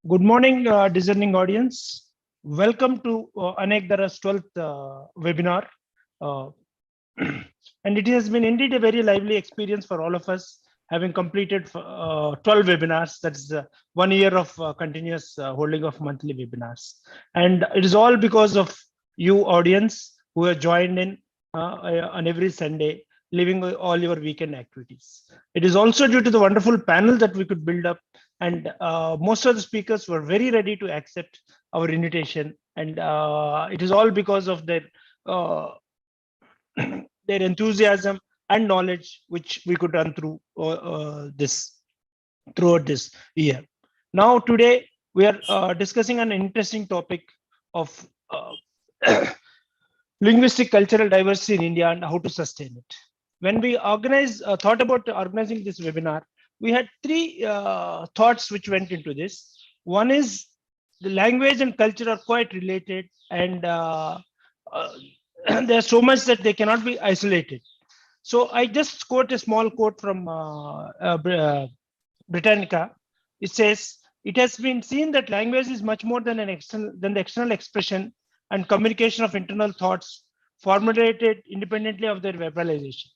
Good morning, discerning audience. Welcome to Anekdhara's 12th webinar. Uh, and it has been indeed a very lively experience for all of us, having completed 12 webinars. That's 1 year of continuous holding of monthly webinars. And it is all because of you, audience, who have joined in on every Sunday, leaving all your weekend activities. It is also due to the wonderful panel that we could build up, and most of the speakers were very ready to accept our invitation, and it is all because of uh, their enthusiasm and knowledge which we could run through this throughout this year. Now today we are discussing an interesting topic of linguistic cultural diversity in India and how to sustain it. When we thought about organizing this webinar, we had three thoughts which went into this. One is the language and culture are quite related, and uh, there's so much that they cannot be isolated. So I just quote a small quote from Britannica. It says, "It has been seen that language is much more than the external expression and communication of internal thoughts formulated independently of their verbalization.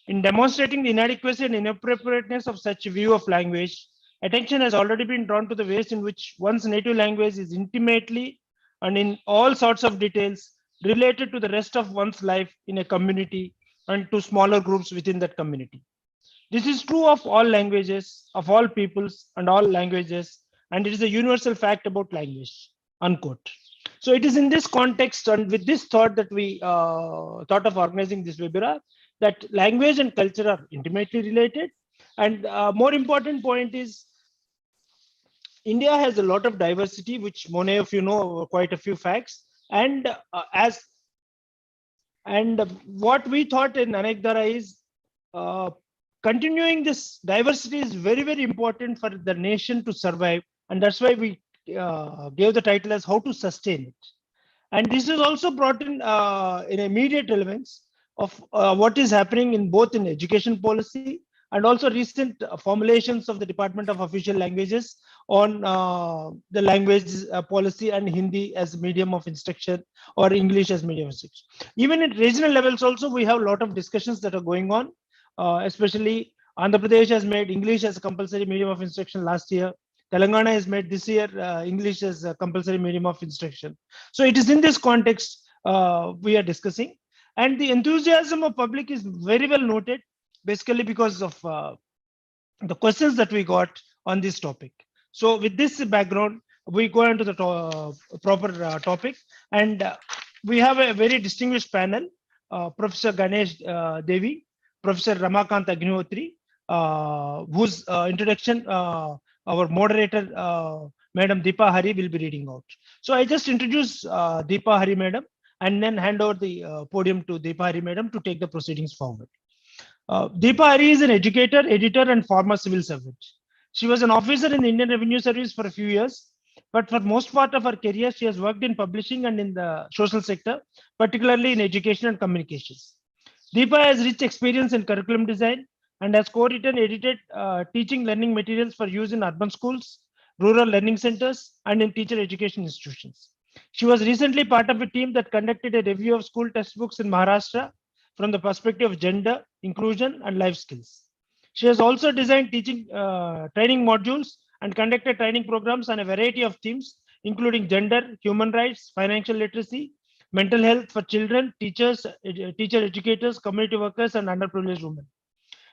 In demonstrating the inadequacy and inappropriateness of such a view of language, attention has already been drawn to the ways in which one's native language is intimately and in all sorts of details related to the rest of one's life in a community and to smaller groups within that community. This is true of all languages, of all peoples and all languages, and it is a universal fact about language." Unquote. So it is in this context and with this thought that we thought of organizing this webinar, that language and culture are intimately related. And more important point is India has a lot of diversity, which many of you know quite a few facts. And as and what we thought in Anekdhara is uh, continuing this diversity is very, very important for the nation to survive. And that's why we gave the title as How to Sustain It. And this is also brought in immediate relevance of what is happening in both in education policy and also recent formulations of the Department of Official Languages on the language policy and Hindi as medium of instruction or English as medium of instruction. Even at regional levels also, we have a lot of discussions that are going on, especially Andhra Pradesh has made English as a compulsory medium of instruction last year. Telangana has made this year English as a compulsory medium of instruction. So it is in this context we are discussing. And the enthusiasm of public is very well noted, basically because of the questions that we got on this topic. So with this background, we go into the proper topic. And we have a very distinguished panel, Professor Ganesh Devy, Professor Ramakant Agnihotri, whose introduction our moderator, Madam Deepa Hari, will be reading out. So I just introduce Deepa Hari, Madam, and then hand over the podium to Deepa Hari, Madam, to take the proceedings forward. Deepa Hari is an educator, editor, and former civil servant. She was an officer in the Indian Revenue Service for a few years, but for most part of her career, she has worked in publishing and in the social sector, particularly in education and communications. Deepa has rich experience in curriculum design and has co-written, edited teaching learning materials for use in urban schools, rural learning centers, and in teacher education institutions. She was recently part of a team that conducted a review of school textbooks in Maharashtra from the perspective of gender, inclusion, and life skills. She has also designed teaching training modules and conducted training programs on a variety of themes, including gender, human rights, financial literacy, mental health for children, teachers, teacher educators, community workers, and underprivileged women.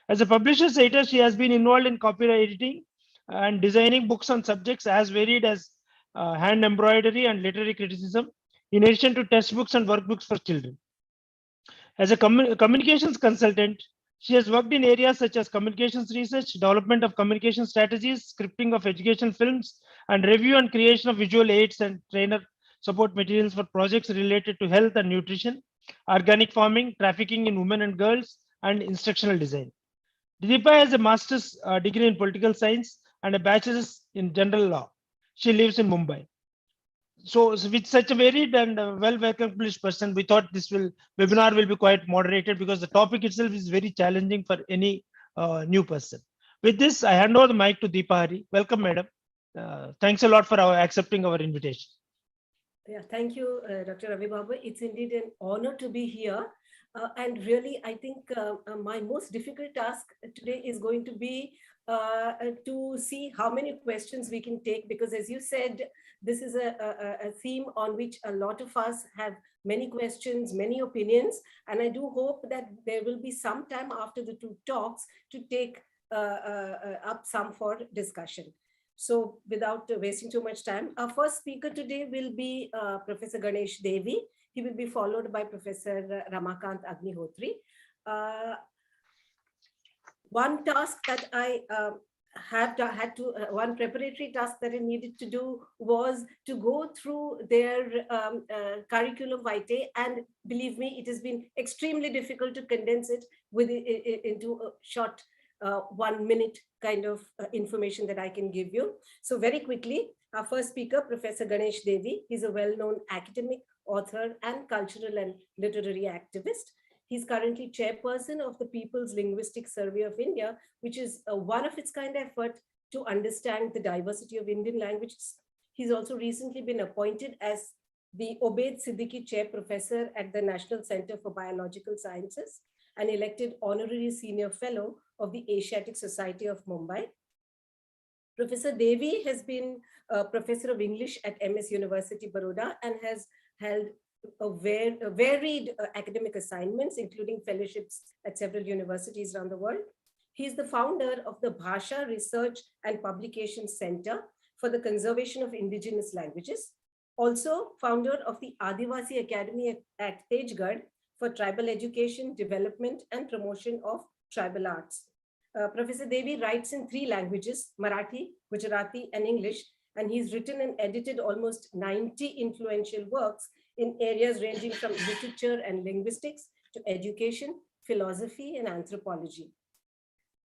As a publisher's editor, she has been involved in copyright editing and designing books on subjects as varied as hand embroidery and literary criticism, in addition to textbooks and workbooks for children. As a communications consultant, she has worked in areas such as communications research, development of communication strategies, scripting of educational films, and review and creation of visual aids and trainer support materials for projects related to health and nutrition, organic farming, trafficking in women and girls, and instructional design. Deepa has a master's degree in political science and a bachelor's in general law. She lives in Mumbai. So with such a varied and well accomplished person, we thought this webinar will be quite moderated because the topic itself is very challenging for any new person. With this, I hand over the mic to Deepa Hari. Welcome, madam. Thanks a lot for accepting our invitation. Yeah, thank you, Dr. Ravi Babu. It's indeed an honor to be here. And really, I think my most difficult task today is going to be to see how many questions we can take, because as you said, this is a theme on which a lot of us have many questions, many opinions. And I do hope that there will be some time after the two talks to take up some for discussion. So without wasting too much time, our first speaker today will be Professor Ganesh Devy. He will be followed by Professor Ramakant Agnihotri. One task that I one preparatory task that I needed to do was to go through their curriculum vitae, and believe me, it has been extremely difficult to condense it into a short 1 minute kind of information that I can give you. So very quickly, our first speaker, Professor Ganesh Devy. He's a well-known academic, author, and cultural and literary activist. He's currently chairperson of the People's Linguistic Survey of India, which is a one of its kind effort to understand the diversity of Indian languages. He's also recently been appointed as the Obaid Siddiqi Chair Professor at the National Center for Biological Sciences and elected Honorary Senior Fellow of the Asiatic Society of Mumbai. Professor Devy has been a professor of English at MS University, Baroda, and has held varied academic assignments, including fellowships at several universities around the world. He is the founder of the Bhasha Research and Publication Center for the Conservation of Indigenous Languages, also founder of the Adivasi Academy at Tejgarh for tribal education, development, and promotion of tribal arts. Professor Devy writes in 3 languages, Marathi, Gujarati, and English, and he's written and edited almost 90 influential works in areas ranging from literature and linguistics to education, philosophy, and anthropology.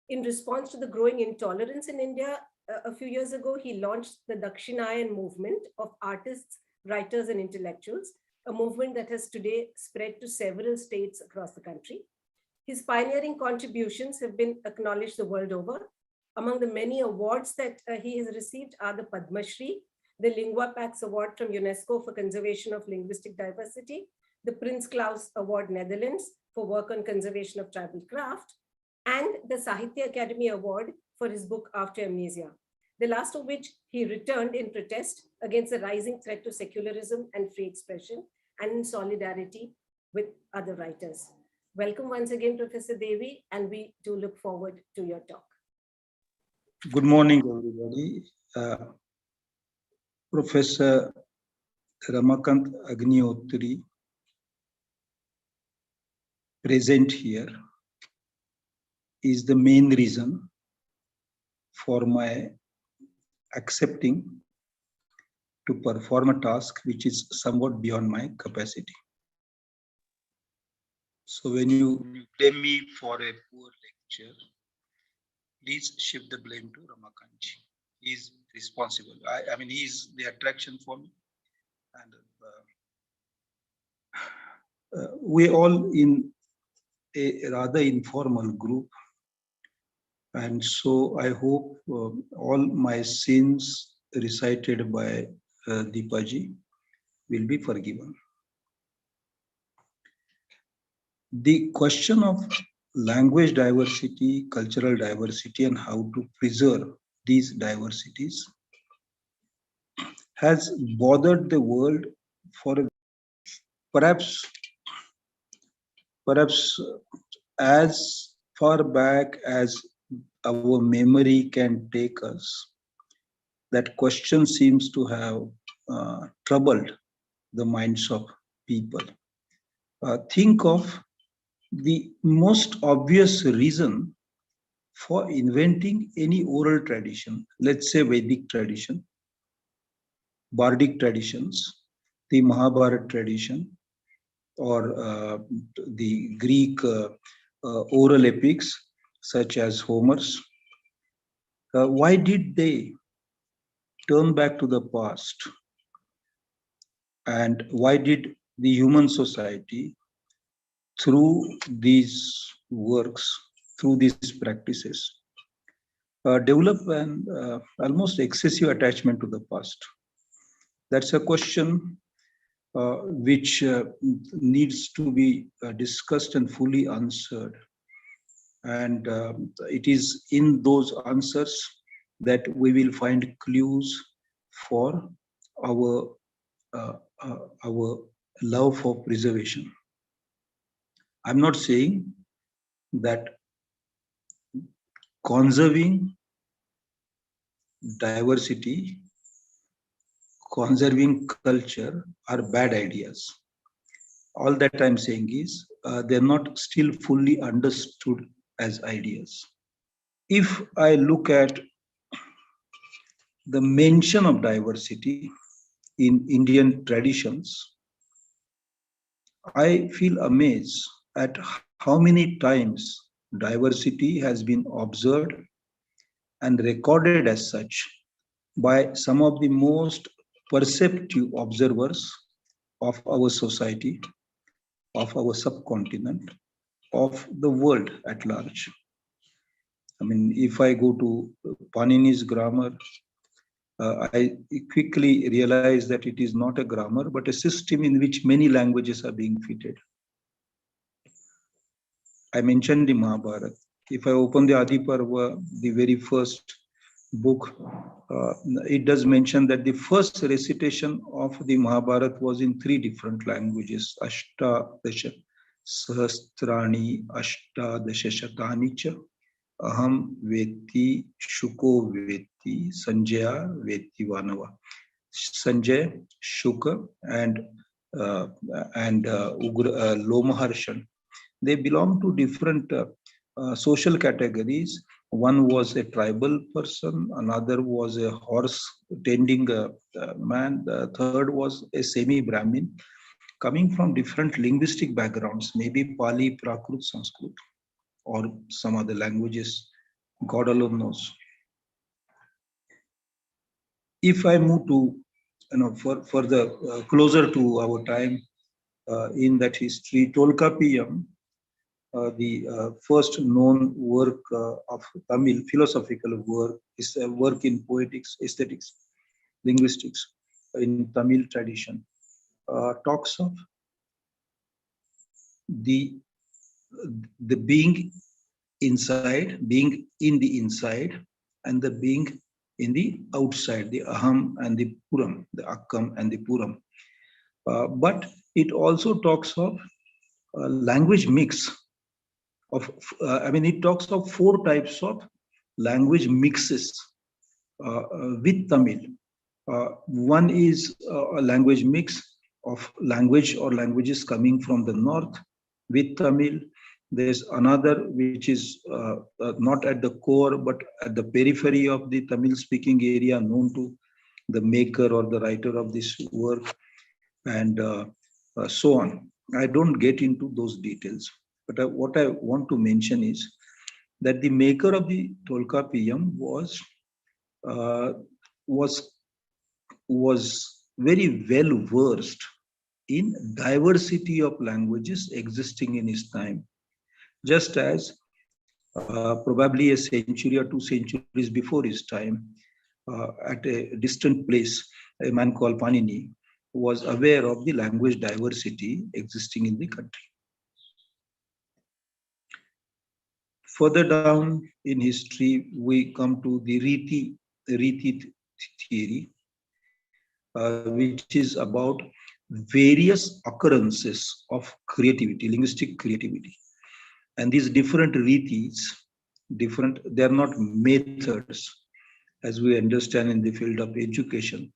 In response to the growing intolerance in India, a few years ago, he launched the Dakshinayan movement of artists, writers, and intellectuals, a movement that has today spread to several states across the country. His pioneering contributions have been acknowledged the world over. Among the many awards that he has received are the Padma Shri, the Lingua Pax Award from UNESCO for Conservation of Linguistic Diversity, the Prince Claus Award Netherlands for work on conservation of tribal craft, and the Sahitya Academy Award for his book After Amnesia, the last of which he returned in protest against the rising threat to secularism and free expression, and in solidarity with other writers. Welcome once again, Professor Devy, and we do look forward to your talk. Good morning, everybody. Professor Ramakant Agnihotri, present here, is the main reason for my accepting to perform a task which is somewhat beyond my capacity. So when you blame me for a poor lecture, please shift the blame to Ramakantji. He is responsible. I mean, he is the attraction for me. And we all in a rather informal group. And so I hope all my sins recited by Deepa Ji will be forgiven. The question of language diversity, cultural diversity, and how to preserve these diversities has bothered the world for perhaps as far back as our memory can take us. That question seems to have troubled the minds of people. Think of the most obvious reason for inventing any oral tradition, let's say Vedic tradition, Bardic traditions, the Mahabharata tradition, or the Greek oral epics such as Homer's. Why did they turn back to the past? And why did the human society, through these works, through these practices, develop an almost excessive attachment to the past. That's a question which needs to be discussed and fully answered. And it is in those answers that we will find clues for our love for preservation. I'm not saying that conserving diversity, conserving culture are bad ideas. All that I'm saying is they're not still fully understood as ideas. If I look at the mention of diversity in Indian traditions, I feel amazed at how many times diversity has been observed and recorded as such by some of the most perceptive observers of our society, of our subcontinent, of the world at large. I mean, if I go to Panini's grammar, I quickly realize that it is not a grammar, but a system in which many languages are being fitted. I mentioned the Mahabharata. If I open the Adi Parva, the very first book, it does mention that the first recitation of the Mahabharata was in 3 different languages: Ashtadasha Sahasrani Ashtadasha Shatani cha Aham Veti Shuko Veti Sanjaya Veti Vanava. Sanjay, Shuka, and Lomaharshan. They belong to different social categories. One was a tribal person, another was a horse tending man, the third was a semi-Brahmin, coming from different linguistic backgrounds, maybe Pali, Prakrit, Sanskrit, or some other languages. God alone knows. If I move to, further closer to our time in that history, Tolkapiyam, the first known work of Tamil, philosophical work, is a work in poetics, aesthetics, linguistics in Tamil tradition, talks of the being inside, being in the inside, and the being in the outside, the aham and the puram, the akkam and the puram. But it also talks of language mix. It talks of 4 types of language mixes with Tamil. One is a language mix of language or languages coming from the north with Tamil. There's another which is not at the core but at the periphery of the Tamil speaking area, known to the maker or the writer of this work, and so on. I don't get into those details, but what I want to mention is that the maker of the Tolkapiyam was very well versed in diversity of languages existing in his time, just as probably a century or 2 centuries before his time, at a distant place, a man called Panini was aware of the language diversity existing in the country. Further down in history, we come to the Riti theory, which is about various occurrences of creativity, linguistic creativity. And these different ritis, they are not methods, as we understand in the field of education,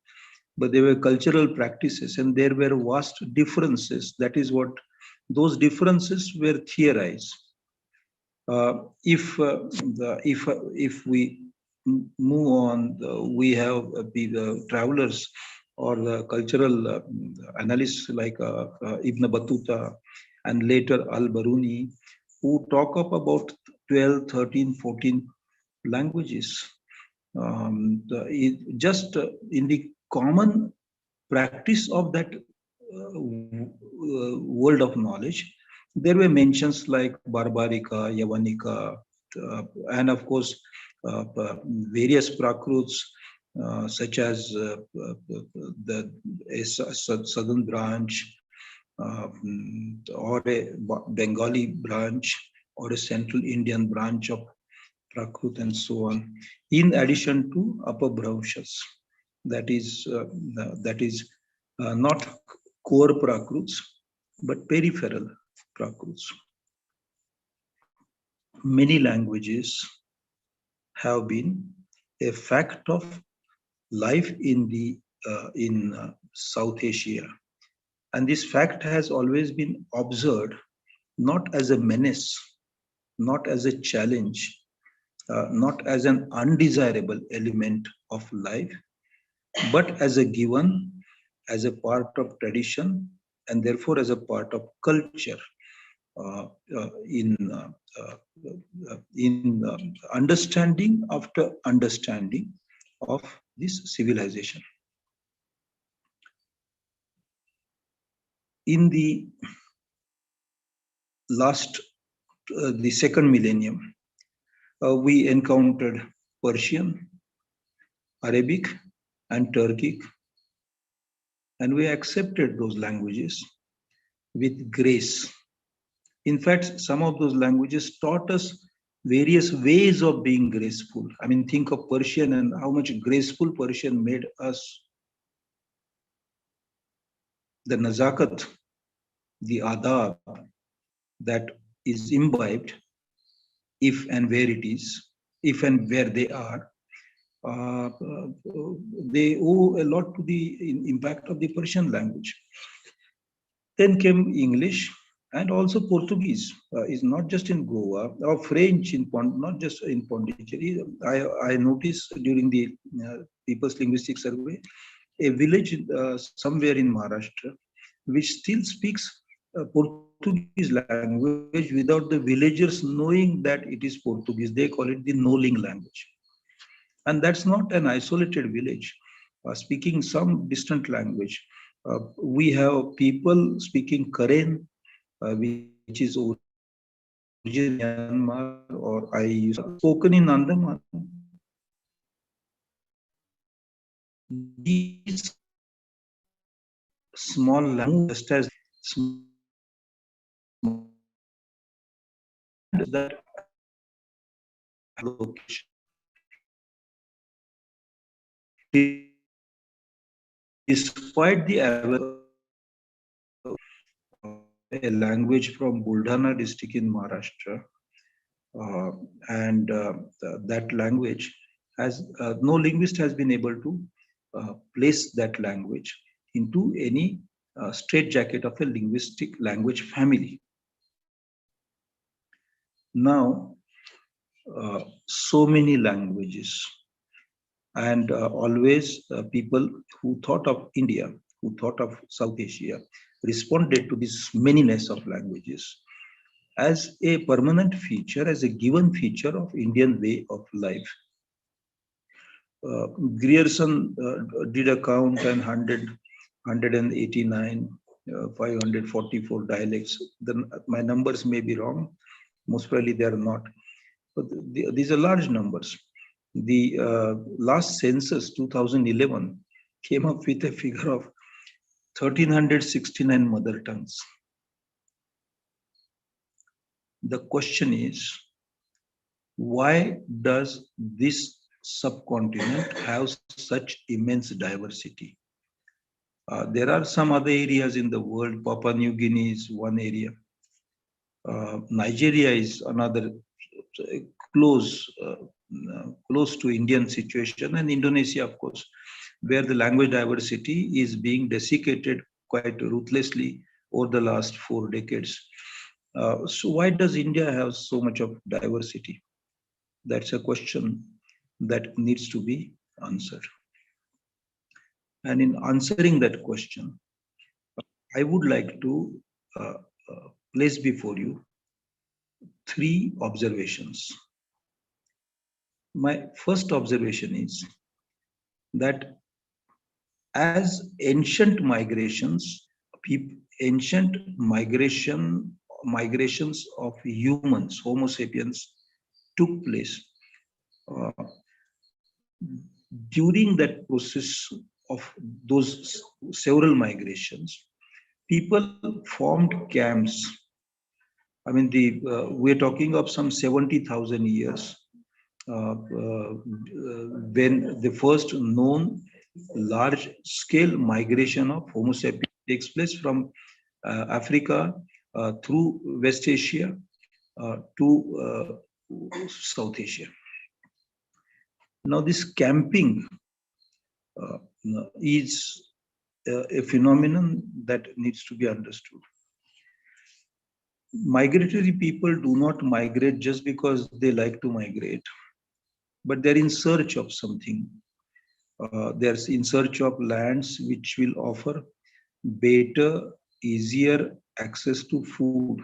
but they were cultural practices, and there were vast differences. That is what those differences were theorized. If we move on, we have the travelers or the cultural analysts like Ibn Battuta and later Al-Baruni, who talk up about 12, 13, 14 languages. Just in the common practice of that world of knowledge, there were mentions like Barbarica, Yavanica, and of course various Prakruts, such as the southern branch, or a Bengali branch, or a Central Indian branch of Prakrut, and so on, in addition to Upper Bhramshas, that is not core Prakruts, but peripheral Prakruts. Many languages have been a fact of life in South Asia, and this fact has always been observed not as a menace, not as a challenge, not as an undesirable element of life, but as a given, as a part of tradition, and therefore as a part of culture, in understanding after understanding of this civilization. In the the second millennium, we encountered Persian, Arabic, and Turkic, and we accepted those languages with grace. In fact, some of those languages taught us various ways of being graceful. I mean, think of Persian and how much graceful Persian made us. The nazakat, the adab that is imbibed, if and where it is, if and where they are, they owe a lot to the impact of the Persian language. Then came English, and also Portuguese is not just in Goa, or French not just in Pondicherry. I noticed during the People's Linguistic Survey, a village somewhere in Maharashtra, which still speaks Portuguese language without the villagers knowing that it is Portuguese. They call it the no-ling language. And that's not an isolated village speaking some distant language. We have people speaking Karen, which is originally Myanmar, or I use spoken in Andaman. These small languages, just as that location, despite the a language from Buldhana district in Maharashtra, and that language has no linguist has been able to place that language into any straitjacket of a linguistic language family. Now, so many languages, and always people who thought of India, who thought of South Asia, responded to this manyness of languages as a permanent feature, as a given feature of Indian way of life. Grierson did a count, and 189, 544 dialects. Then my numbers may be wrong. Most probably they are not. But these are large numbers. The last census, 2011, came up with a figure of 1,369 mother tongues. The question is, why does this subcontinent have such immense diversity? There are some other areas in the world. Papua New Guinea is one area. Nigeria is another, close to Indian situation, and Indonesia, of course, where the language diversity is being desiccated quite ruthlessly over the last 4 decades. So why does India have so much of diversity? That's a question that needs to be answered. And in answering that question, I would like to place before you 3 observations. My first observation is that as ancient migrations of humans, Homo sapiens, took place, During that process of those several migrations, people formed camps. I mean, we're talking of some 70,000 years when the first known large-scale migration of Homo sapiens takes place from Africa through West Asia to South Asia. Now, this camping is a phenomenon that needs to be understood. Migratory people do not migrate just because they like to migrate, but they're in search of something. They're in search of lands which will offer better, easier access to food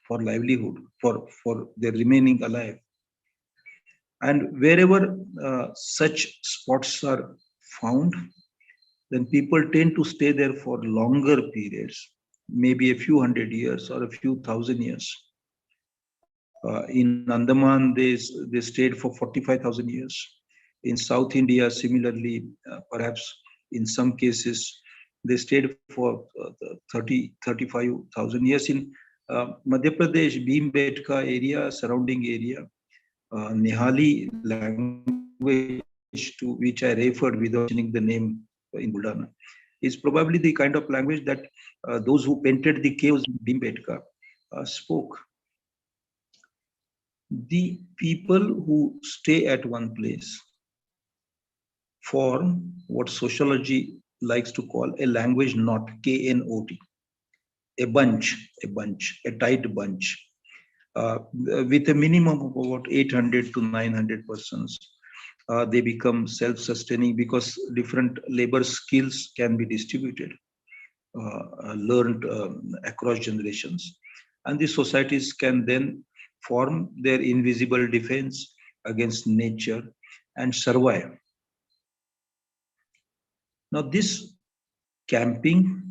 for livelihood, for their remaining alive. And wherever such spots are found, then people tend to stay there for longer periods, maybe a few hundred years or a few thousand years. In Andaman, they stayed for 45,000 years. In South India, similarly, perhaps in some cases, they stayed for 35,000 years. In Madhya Pradesh, Bhimbetka area, surrounding area, Nihali language to which I referred without mentioning the name in Buldana, is probably the kind of language that those who painted the caves in Bhimbetka spoke. The people who stay at one place form what sociology likes to call a language knot, K-N-O-T, a bunch, a tight bunch, with a minimum of about 800 to 900 persons. They become self-sustaining because different labor skills can be distributed, learned across generations. And these societies can then form their invisible defense against nature and survive. Now, this camping,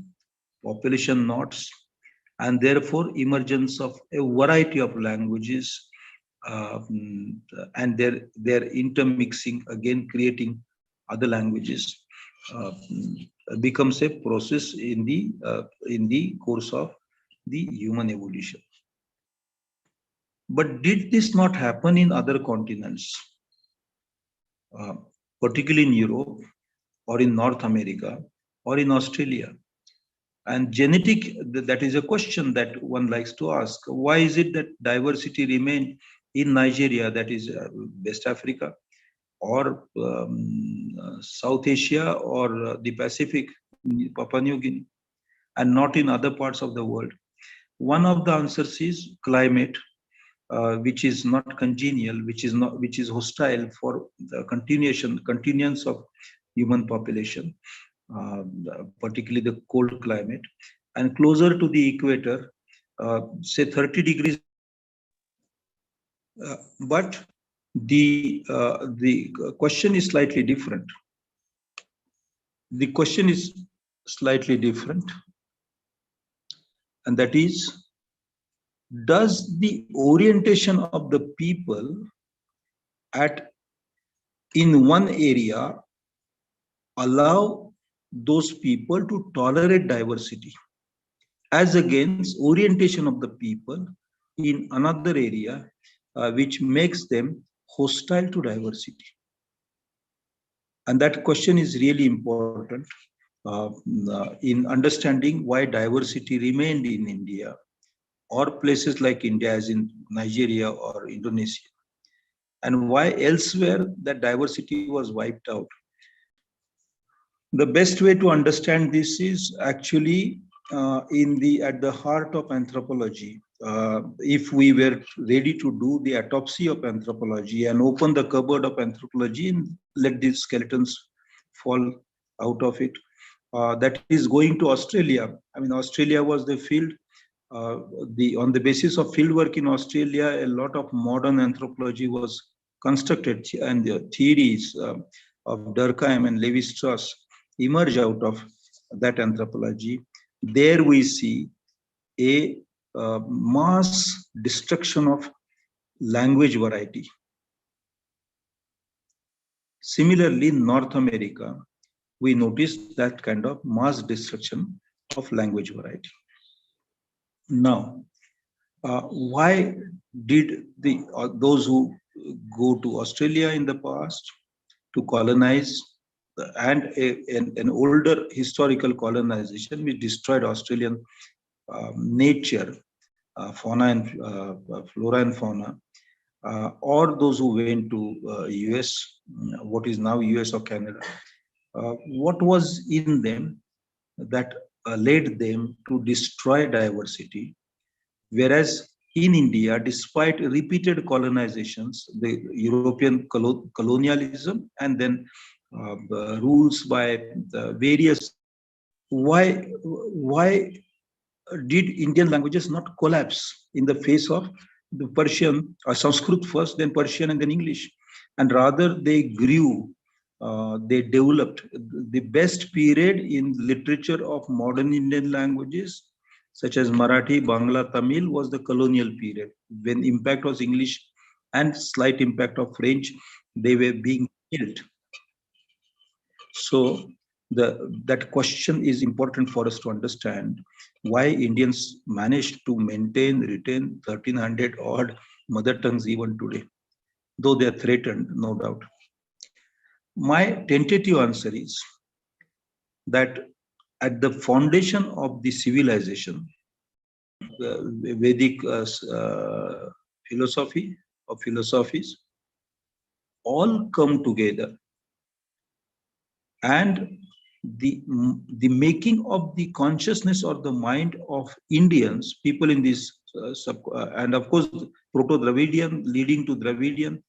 population knots, and therefore emergence of a variety of languages and their intermixing, again creating other languages, becomes a process in the course of the human evolution. But did this not happen in other continents, particularly in Europe or in North America or in Australia? And genetic, that is a question that one likes to ask. Why is it that diversity remained in Nigeria, that is West Africa, or South Asia, or the Pacific, Papua New Guinea, and not in other parts of the world? One of the answers is climate, which is not congenial, which is hostile for the continuance of human population, particularly the cold climate, and closer to the equator, say 30 degrees. But the question is slightly different. The question is slightly different, and that is, does the orientation of the people in one area allow those people to tolerate diversity, as against orientation of the people in another area, which makes them hostile to diversity? And that question is really important in understanding why diversity remained in India or places like India, as in Nigeria or Indonesia, and why elsewhere that diversity was wiped out. The best way to understand this is actually at the heart of anthropology. If we were ready to do the autopsy of anthropology and open the cupboard of anthropology and let these skeletons fall out of it, that is going to Australia. I mean, Australia was the field. On the basis of fieldwork in Australia, a lot of modern anthropology was constructed, and the theories of Durkheim and Levi-Strauss emerge out of that anthropology. There we see a mass destruction of language variety. Similarly, in North America, we noticed that kind of mass destruction of language variety. Now, why did those who go to Australia in the past to colonize and an older historical colonization which destroyed Australian nature, fauna and flora and fauna, or those who went to US, what is now US or Canada, what was in them that led them to destroy diversity, whereas in India, despite repeated colonizations, the European colonialism and then rules by the various, why did Indian languages not collapse in the face of the Persian, Sanskrit first, then Persian, and then English? And rather they grew, they developed. The best period in literature of modern Indian languages, such as Marathi, Bangla, Tamil, was the colonial period, when impact was English and slight impact of French, they were being killed. So that question is important for us to understand why Indians managed to retain 1300 odd mother tongues even today, though they are threatened, no doubt. My tentative answer is that at the foundation of the civilization, the Vedic philosophy or philosophies all come together, and the making of the consciousness or the mind of Indians, people in this and of course Proto-Dravidian leading to Dravidian,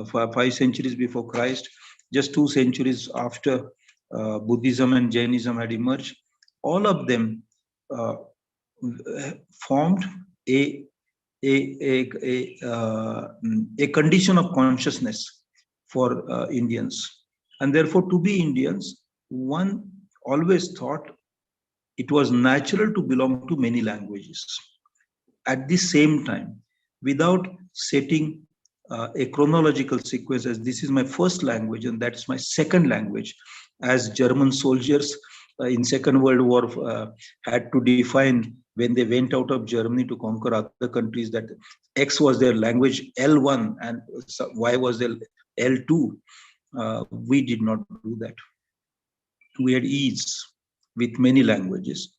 5 centuries before Christ, just 2 centuries after Buddhism and Jainism had emerged, all of them formed a condition of consciousness for Indians. And therefore, to be Indians, one always thought it was natural to belong to many languages. At the same time, without setting a chronological sequence as this is my first language and that's my second language, as German soldiers in Second World War had to define when they went out of Germany to conquer other countries that X was their language L1 and Y was their L2. We did not do that. We had ease with many languages.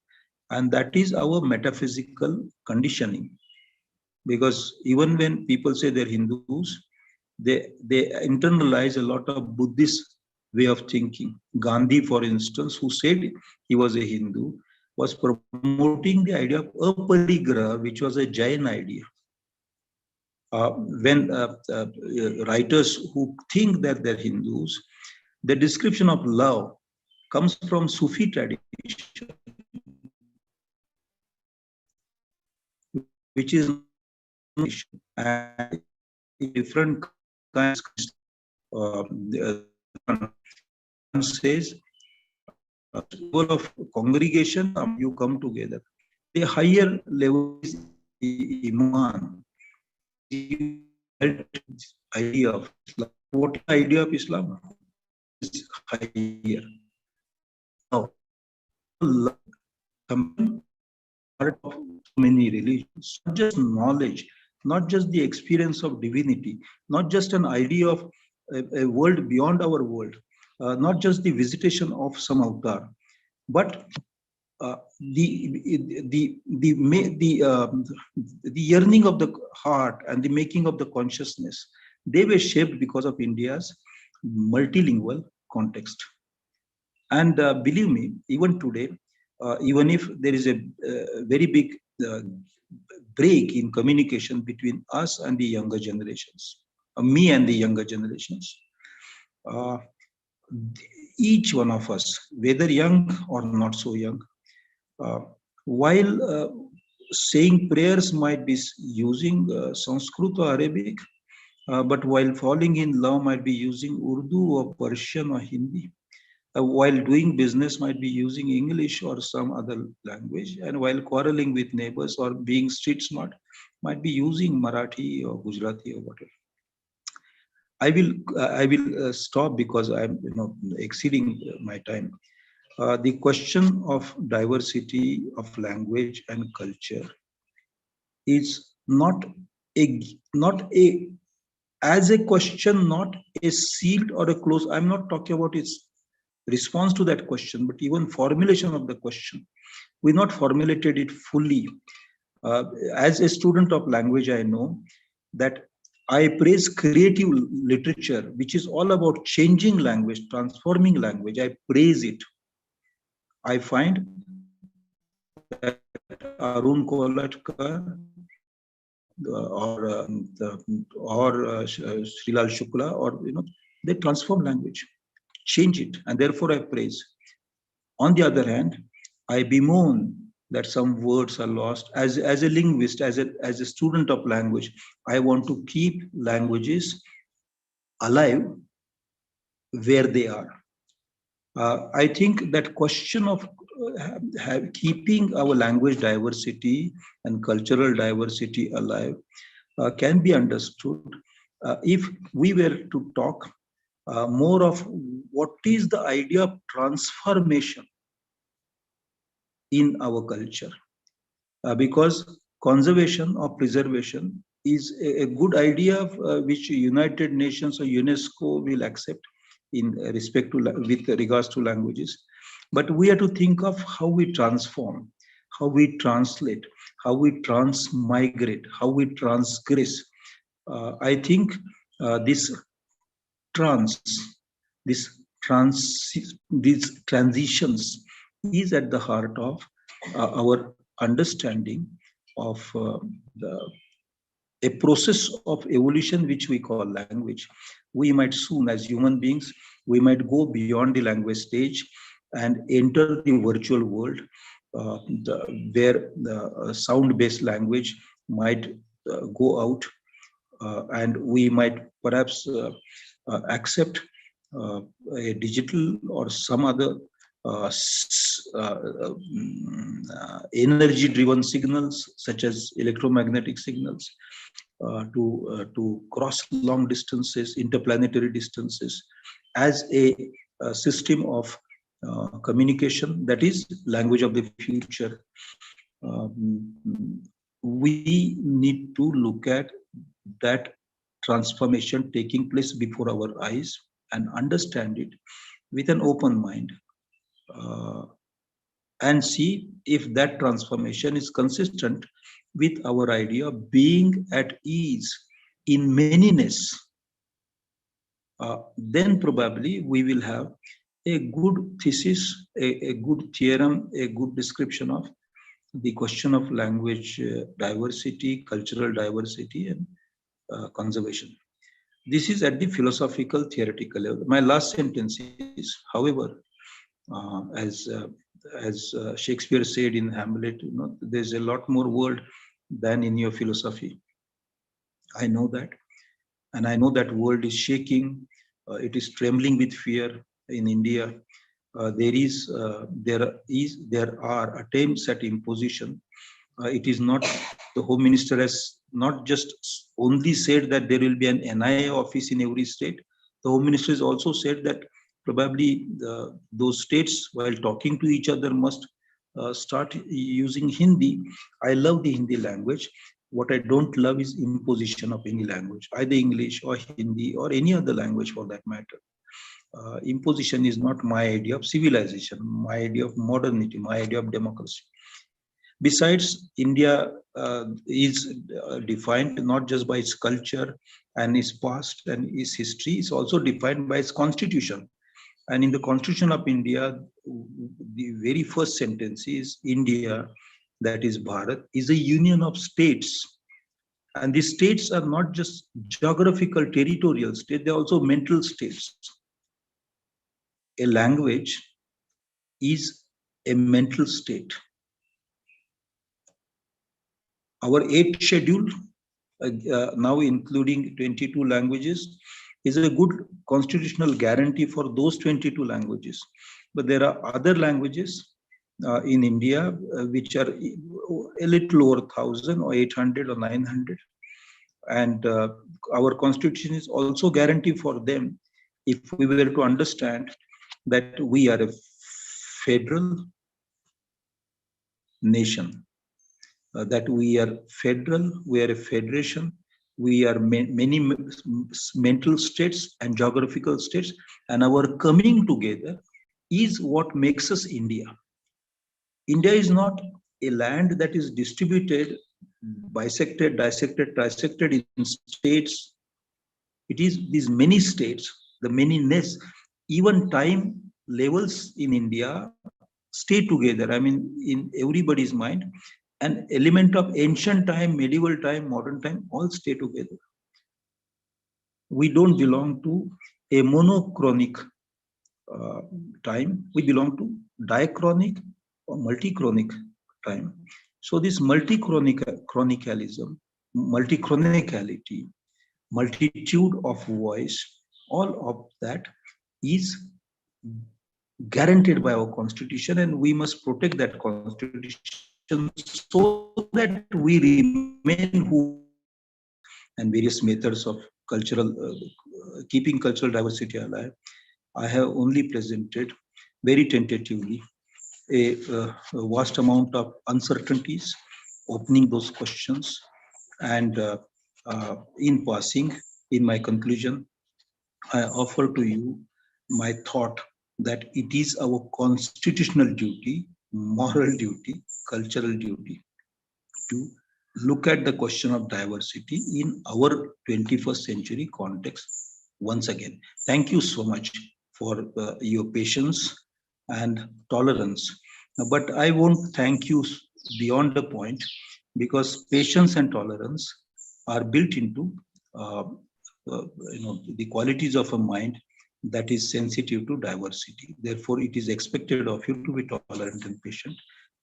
And that is our metaphysical conditioning. Because even when people say they're Hindus, they internalize a lot of Buddhist way of thinking. Gandhi, for instance, who said he was a Hindu, was promoting the idea of aparigraha, which was a Jain idea. When writers who think that they're Hindus, the description of love comes from Sufi tradition, which is different kinds. Says level of congregation, you come together. The higher level is Iman. Idea of Islam. What is the idea of Islam? Is higher. Now, part of many religions, not just knowledge, not just the experience of divinity, not just an idea of a world beyond our world, not just the visitation of some avatar, but the yearning of the heart and the making of the consciousness, they were shaped because of India's multilingual context. And believe me, even today, even if there is a very big break in communication between us and the younger generations, me and the younger generations, each one of us, whether young or not so young, while saying prayers might be using Sanskrit or Arabic, but while falling in love might be using Urdu or Persian or Hindi. While doing business might be using English or some other language, and while quarreling with neighbors or being street smart might be using Marathi or Gujarati or whatever. I will stop because I'm exceeding my time. The question of diversity of language and culture is not a as a question, not a sealed or a closed. I'm not talking about its response to that question, but even formulation of the question. We not formulated it fully. As a student of language, I know that I praise creative literature, which is all about changing language, transforming language. I praise it. I find that Arun Kolatkar or Srilal Shukla, or they transform language, change it, and therefore I praise. On the other hand, I bemoan that some words are lost. As a linguist, as a student of language, I want to keep languages alive where they are. I think that question of keeping our language diversity and cultural diversity alive can be understood if we were to talk more of what is the idea of transformation in our culture. Because conservation or preservation is a good idea which United Nations or UNESCO will accept in respect to with regards to languages. But we have to think of how we transform, how we translate, how we transmigrate, how we transgress. I think these transitions is at the heart of our understanding of a process of evolution which we call language. We might soon, as human beings, we might go beyond the language stage and enter the virtual world where the sound-based language might go out, and we might perhaps accept a digital or some other energy-driven signals, such as electromagnetic signals, to cross long distances, interplanetary distances, as a system of communication that is language of the future. We need to look at that transformation taking place before our eyes and understand it with an open mind, and see if that transformation is consistent with our idea of being at ease in manyness. Then probably we will have a good thesis, a good theorem, a good description of the question of language diversity, cultural diversity, and conservation. This is at the philosophical, theoretical level. My last sentence is, however, as Shakespeare said in Hamlet, there's a lot more world than in your philosophy. I know that, and I know that world is shaking. It is trembling with fear in India. There are attempts at imposition. It is not, the Home Minister has not just only said that there will be an NIA office in every state. The Home Minister has also said that probably those states, while talking to each other, must start using Hindi. I love the Hindi language. What I don't love is imposition of any language, either English or Hindi or any other language for that matter. Imposition is not my idea of civilization, my idea of modernity, my idea of democracy. Besides, India is defined not just by its culture and its past and its history, it's also defined by its constitution. And in the Constitution of India, the very first sentence is India, that is Bharat, is a union of states. And these states are not just geographical, territorial states, they're also mental states. A language is a mental state. Our 8th schedule, now including 22 languages, is a good constitutional guarantee for those 22 languages. But there are other languages in India which are a little over 1,000 or 800 or 900. And our constitution is also guarantee for them, if we were to understand that we are a federal nation, that we are federal, we are a federation, we are many mental states and geographical states, and our coming together is what makes us India. India is not a land that is distributed, bisected, dissected, trisected in states. It is these many states, the manyness, even time levels in India stay together. I mean, in everybody's mind, an element of ancient time, medieval time, modern time, all stay together. We don't belong to a monochronic time. We belong to diachronic or multichronic time. So this multichronicalism, multichronicality, multitude of voice, all of that is guaranteed by our constitution, and we must protect that constitution so that we remain who. And various methods of cultural keeping cultural diversity alive. I have only presented very tentatively a vast amount of uncertainties, opening those questions, and in passing, in my conclusion, I offer to you my thought that it is our constitutional duty, moral duty, cultural duty to look at the question of diversity in our 21st century context once again. Thank you so much for your patience and tolerance. But I won't thank you beyond the point, because patience and tolerance are built into the qualities of a mind that is sensitive to diversity. Therefore, it is expected of you to be tolerant and patient.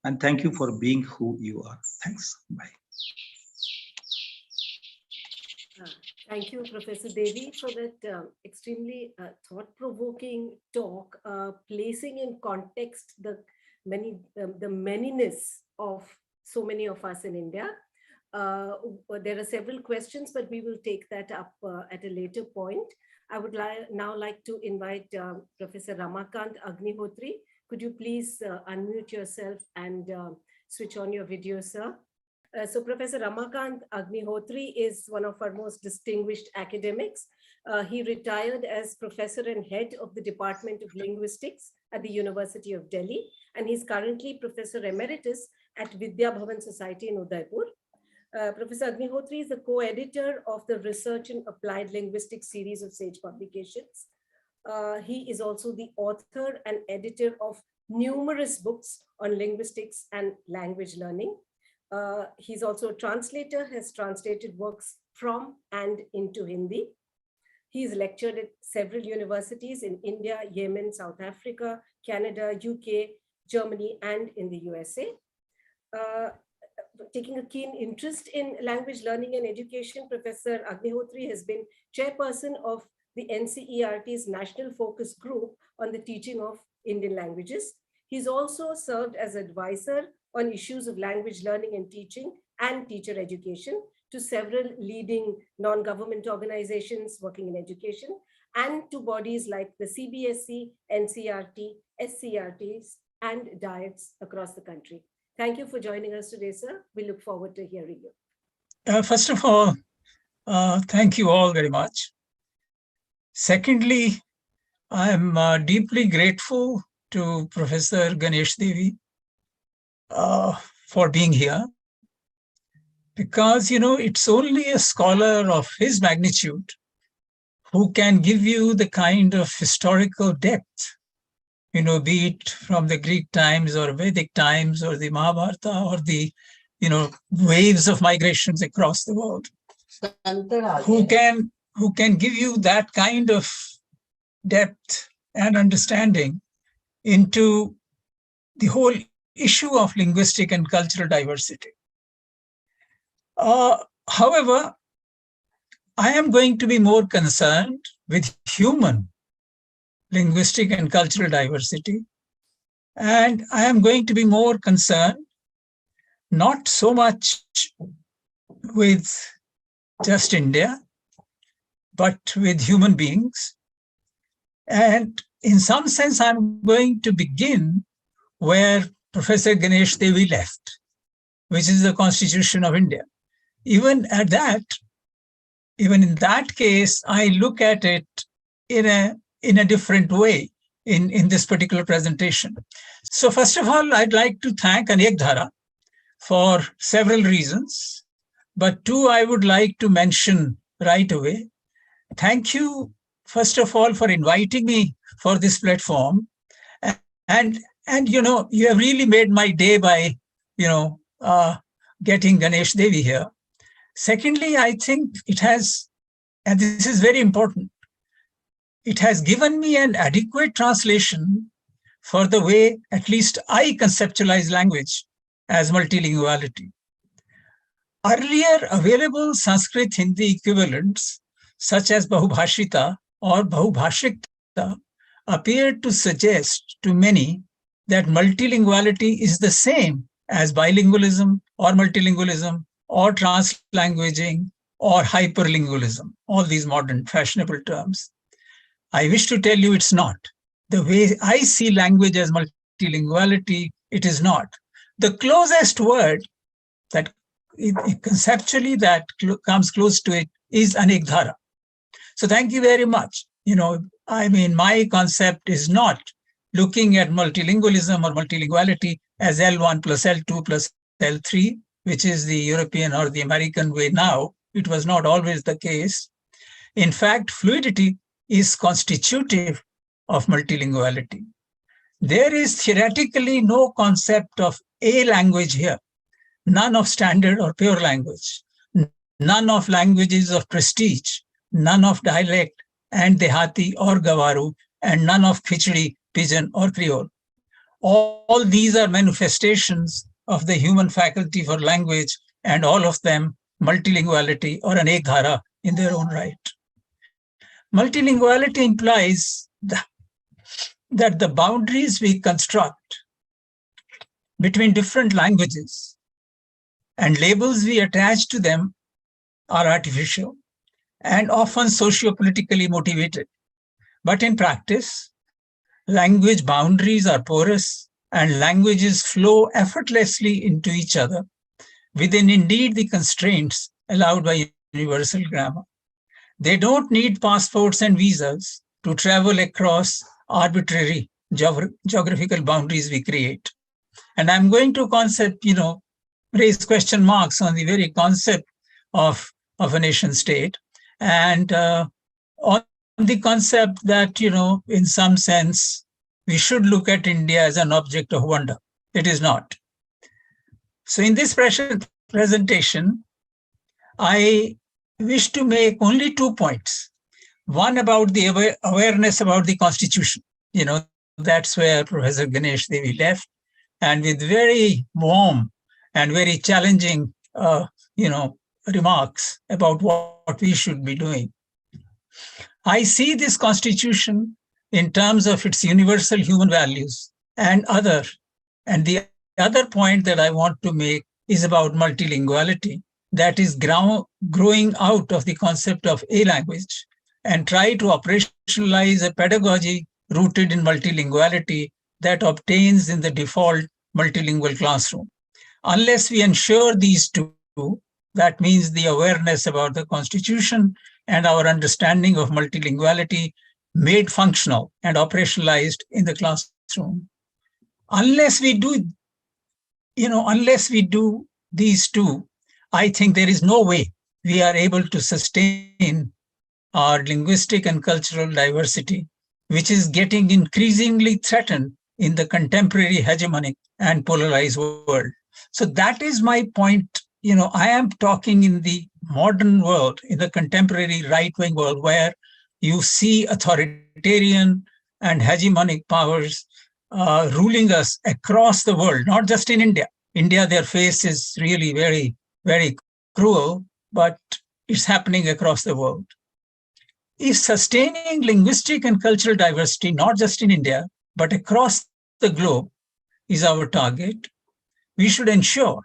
And thank you for being who you are. Thanks. Bye. Thank you, Professor Devy, for that extremely thought-provoking talk, placing in context the manyness of so many of us in India. There are several questions, but we will take that up at a later point. I would now like to invite Professor Ramakant Agnihotri. Could you please unmute yourself and switch on your video, sir? So Professor Ramakant Agnihotri is one of our most distinguished academics. He retired as professor and head of the Department of Linguistics at the University of Delhi, and he's currently Professor Emeritus at Vidya Bhavan Society in Udaipur. Professor Agnihotri is the co-editor of the Research in Applied Linguistics series of Sage publications. He is also the author and editor of numerous books on linguistics and language learning. He's also a translator, has translated works from and into Hindi. He's lectured at several universities in India, Yemen, South Africa, Canada, UK, Germany, and in the USA. Taking a keen interest in language learning and education, Professor Agnihotri has been chairperson of the NCERT's National Focus Group on the teaching of Indian languages. He's also served as advisor on issues of language learning and teaching and teacher education to several leading non-government organizations working in education and to bodies like the CBSE, NCERT, SCERTs, and diets across the country. Thank you for joining us today, sir. We look forward to hearing you. First of all, thank you all very much. Secondly, I'm deeply grateful to Professor Ganesh Devy for being here, because, it's only a scholar of his magnitude who can give you the kind of historical depth, be it from the Greek times or Vedic times or the Mahabharata or the, waves of migrations across the world, who can give you that kind of depth and understanding into the whole issue of linguistic and cultural diversity. However, I am going to be more concerned with human linguistic and cultural diversity. And I am going to be more concerned not so much with just India, but with human beings. And in some sense, I'm going to begin where Professor Ganesh Devy left, which is the Constitution of India. Even in that case, I look at it in a different way in this particular presentation. So first of all, I'd like to thank Anekdhara for several reasons, but two I would like to mention right away. Thank you, first of all, for inviting me for this platform. And you have really made my day by, getting Ganesh Devy here. Secondly, I think it has, and this is very important, it has given me an adequate translation for the way at least I conceptualize language as multilinguality. Earlier available Sanskrit Hindi equivalents, such as Bahubhashita or Bahubhashikta, appeared to suggest to many that multilinguality is the same as bilingualism or multilingualism or translanguaging or hyperlingualism, all these modern fashionable terms. I wish to tell you it's not. The way I see language as multilinguality, it is not. The closest word that conceptually that comes close to it is Anekdhara. So thank you very much. My concept is not looking at multilingualism or multilinguality as L1 plus L2 plus L3, which is the European or the American way now. It was not always the case. In fact, fluidity is constitutive of multilinguality. There is theoretically no concept of a language here, none of standard or pure language, none of languages of prestige, none of dialect and Dehati or Gavaru, and none of Khichdi, Pidgin or Creole. All these are manifestations of the human faculty for language, and all of them multilinguality or Anekdhara in their own right. Multilinguality implies that the boundaries we construct between different languages and labels we attach to them are artificial and often socio-politically motivated. But in practice, language boundaries are porous and languages flow effortlessly into each other within indeed the constraints allowed by universal grammar. They don't need passports and visas to travel across arbitrary geographical boundaries we create. And I'm going to raise question marks on the very concept of a nation state and on the concept that, in some sense, we should look at India as an object of wonder. It is not. So in this presentation, I wish to make only 2 points. One about the awareness about the Constitution. That's where Professor Ganesh Devy left. And with very warm and very challenging, remarks about what we should be doing. I see this Constitution in terms of its universal human values and the other point that I want to make is about multilinguality, that is growing out of the concept of a language and try to operationalize a pedagogy rooted in multilinguality that obtains in the default multilingual classroom. Unless we ensure these two, that means the awareness about the Constitution and our understanding of multilinguality made functional and operationalized in the classroom. Unless we do these two, I think there is no way we are able to sustain our linguistic and cultural diversity, which is getting increasingly threatened in the contemporary hegemonic and polarized world. So that is my point. I am talking in the modern world, in the contemporary right-wing world, where you see authoritarian and hegemonic powers ruling us across the world, not just in India. India, their face is really very, very cruel, but it's happening across the world. If sustaining linguistic and cultural diversity, not just in India, but across the globe, is our target, we should ensure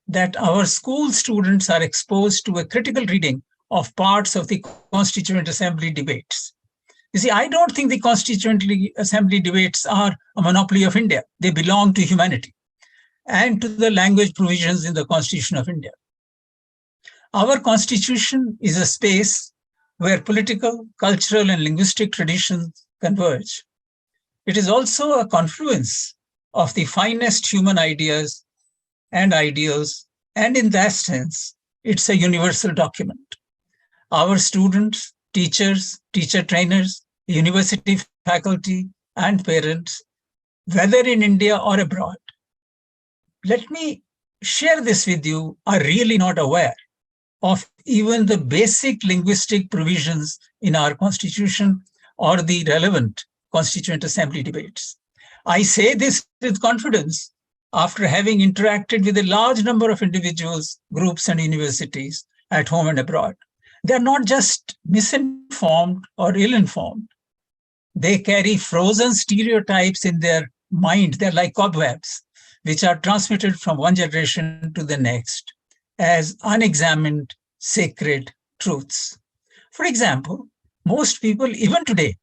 that our school students are exposed to a critical reading of parts of the Constituent Assembly debates. You see, I don't think the Constituent Assembly debates are a monopoly of India. They belong to humanity and to the language provisions in the Constitution of India. Our Constitution is a space where political, cultural, and linguistic traditions converge. It is also a confluence of the finest human ideas and ideals, and in that sense, it's a universal document. Our students, teachers, teacher trainers, university faculty, and parents, whether in India or abroad, let me share this with you, are really not aware of even the basic linguistic provisions in our Constitution or the relevant Constituent Assembly debates. I say this with confidence after having interacted with a large number of individuals, groups, and universities at home and abroad. They're not just misinformed or ill-informed. They carry frozen stereotypes in their mind. They're like cobwebs, which are transmitted from one generation to the next as unexamined sacred truths. For example, most people, even today,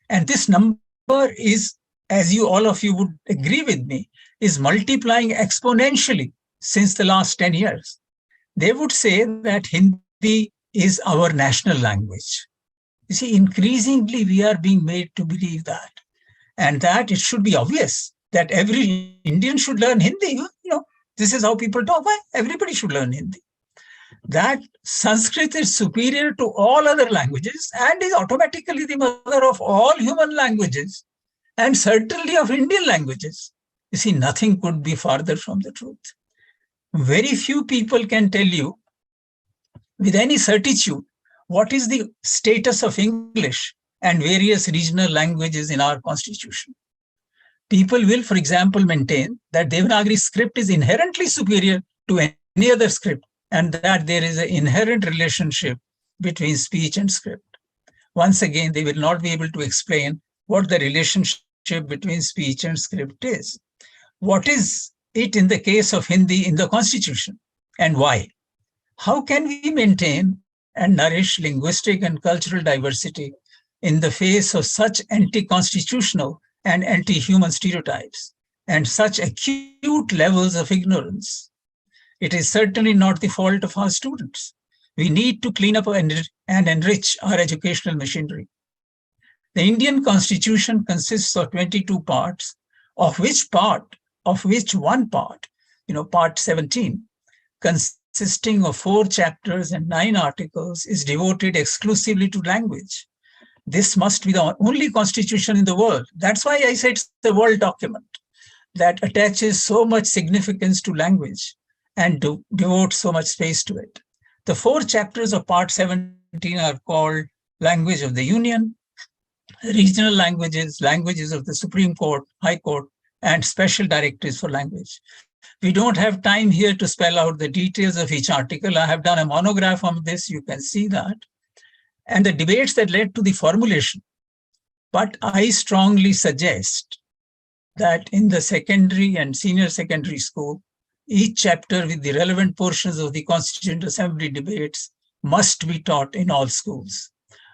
and this number is, as you all of you would agree with me, is multiplying exponentially since the last 10 years. They would say that Hindi is our national language. You see, increasingly we are being made to believe that, and that it should be obvious that every Indian should learn Hindi. You know, this is how people talk. Why? Everybody should learn Hindi. That Sanskrit is superior to all other languages and is automatically the mother of all human languages and certainly of Indian languages. You see, nothing could be farther from the truth. Very few people can tell you with any certitude what is the status of English and various regional languages in our Constitution. People will, for example, maintain that Devanagari script is inherently superior to any other script and that there is an inherent relationship between speech and script. Once again, they will not be able to explain what the relationship between speech and script is. What is it in the case of Hindi in the Constitution and why? How can we maintain and nourish linguistic and cultural diversity in the face of such anti-constitutional and anti-human stereotypes and such acute levels of ignorance? It is certainly not the fault of our students. We need to clean up and enrich our educational machinery. The Indian Constitution consists of 22 parts, of which one part, part 17, consisting of 4 chapters and 9 articles, is devoted exclusively to language. This must be the only constitution in the world. That's why I said it's the world document that attaches so much significance to language and devotes so much space to it. The 4 chapters of part 17 are called Language of the Union, Regional Languages, Languages of the Supreme Court, High Court, and Special Directives for Language. We don't have time here to spell out the details of each article. I have done a monograph on this, you can see that. And the debates that led to the formulation. But I strongly suggest that in the secondary and senior secondary school, each chapter with the relevant portions of the Constituent Assembly debates must be taught in all schools.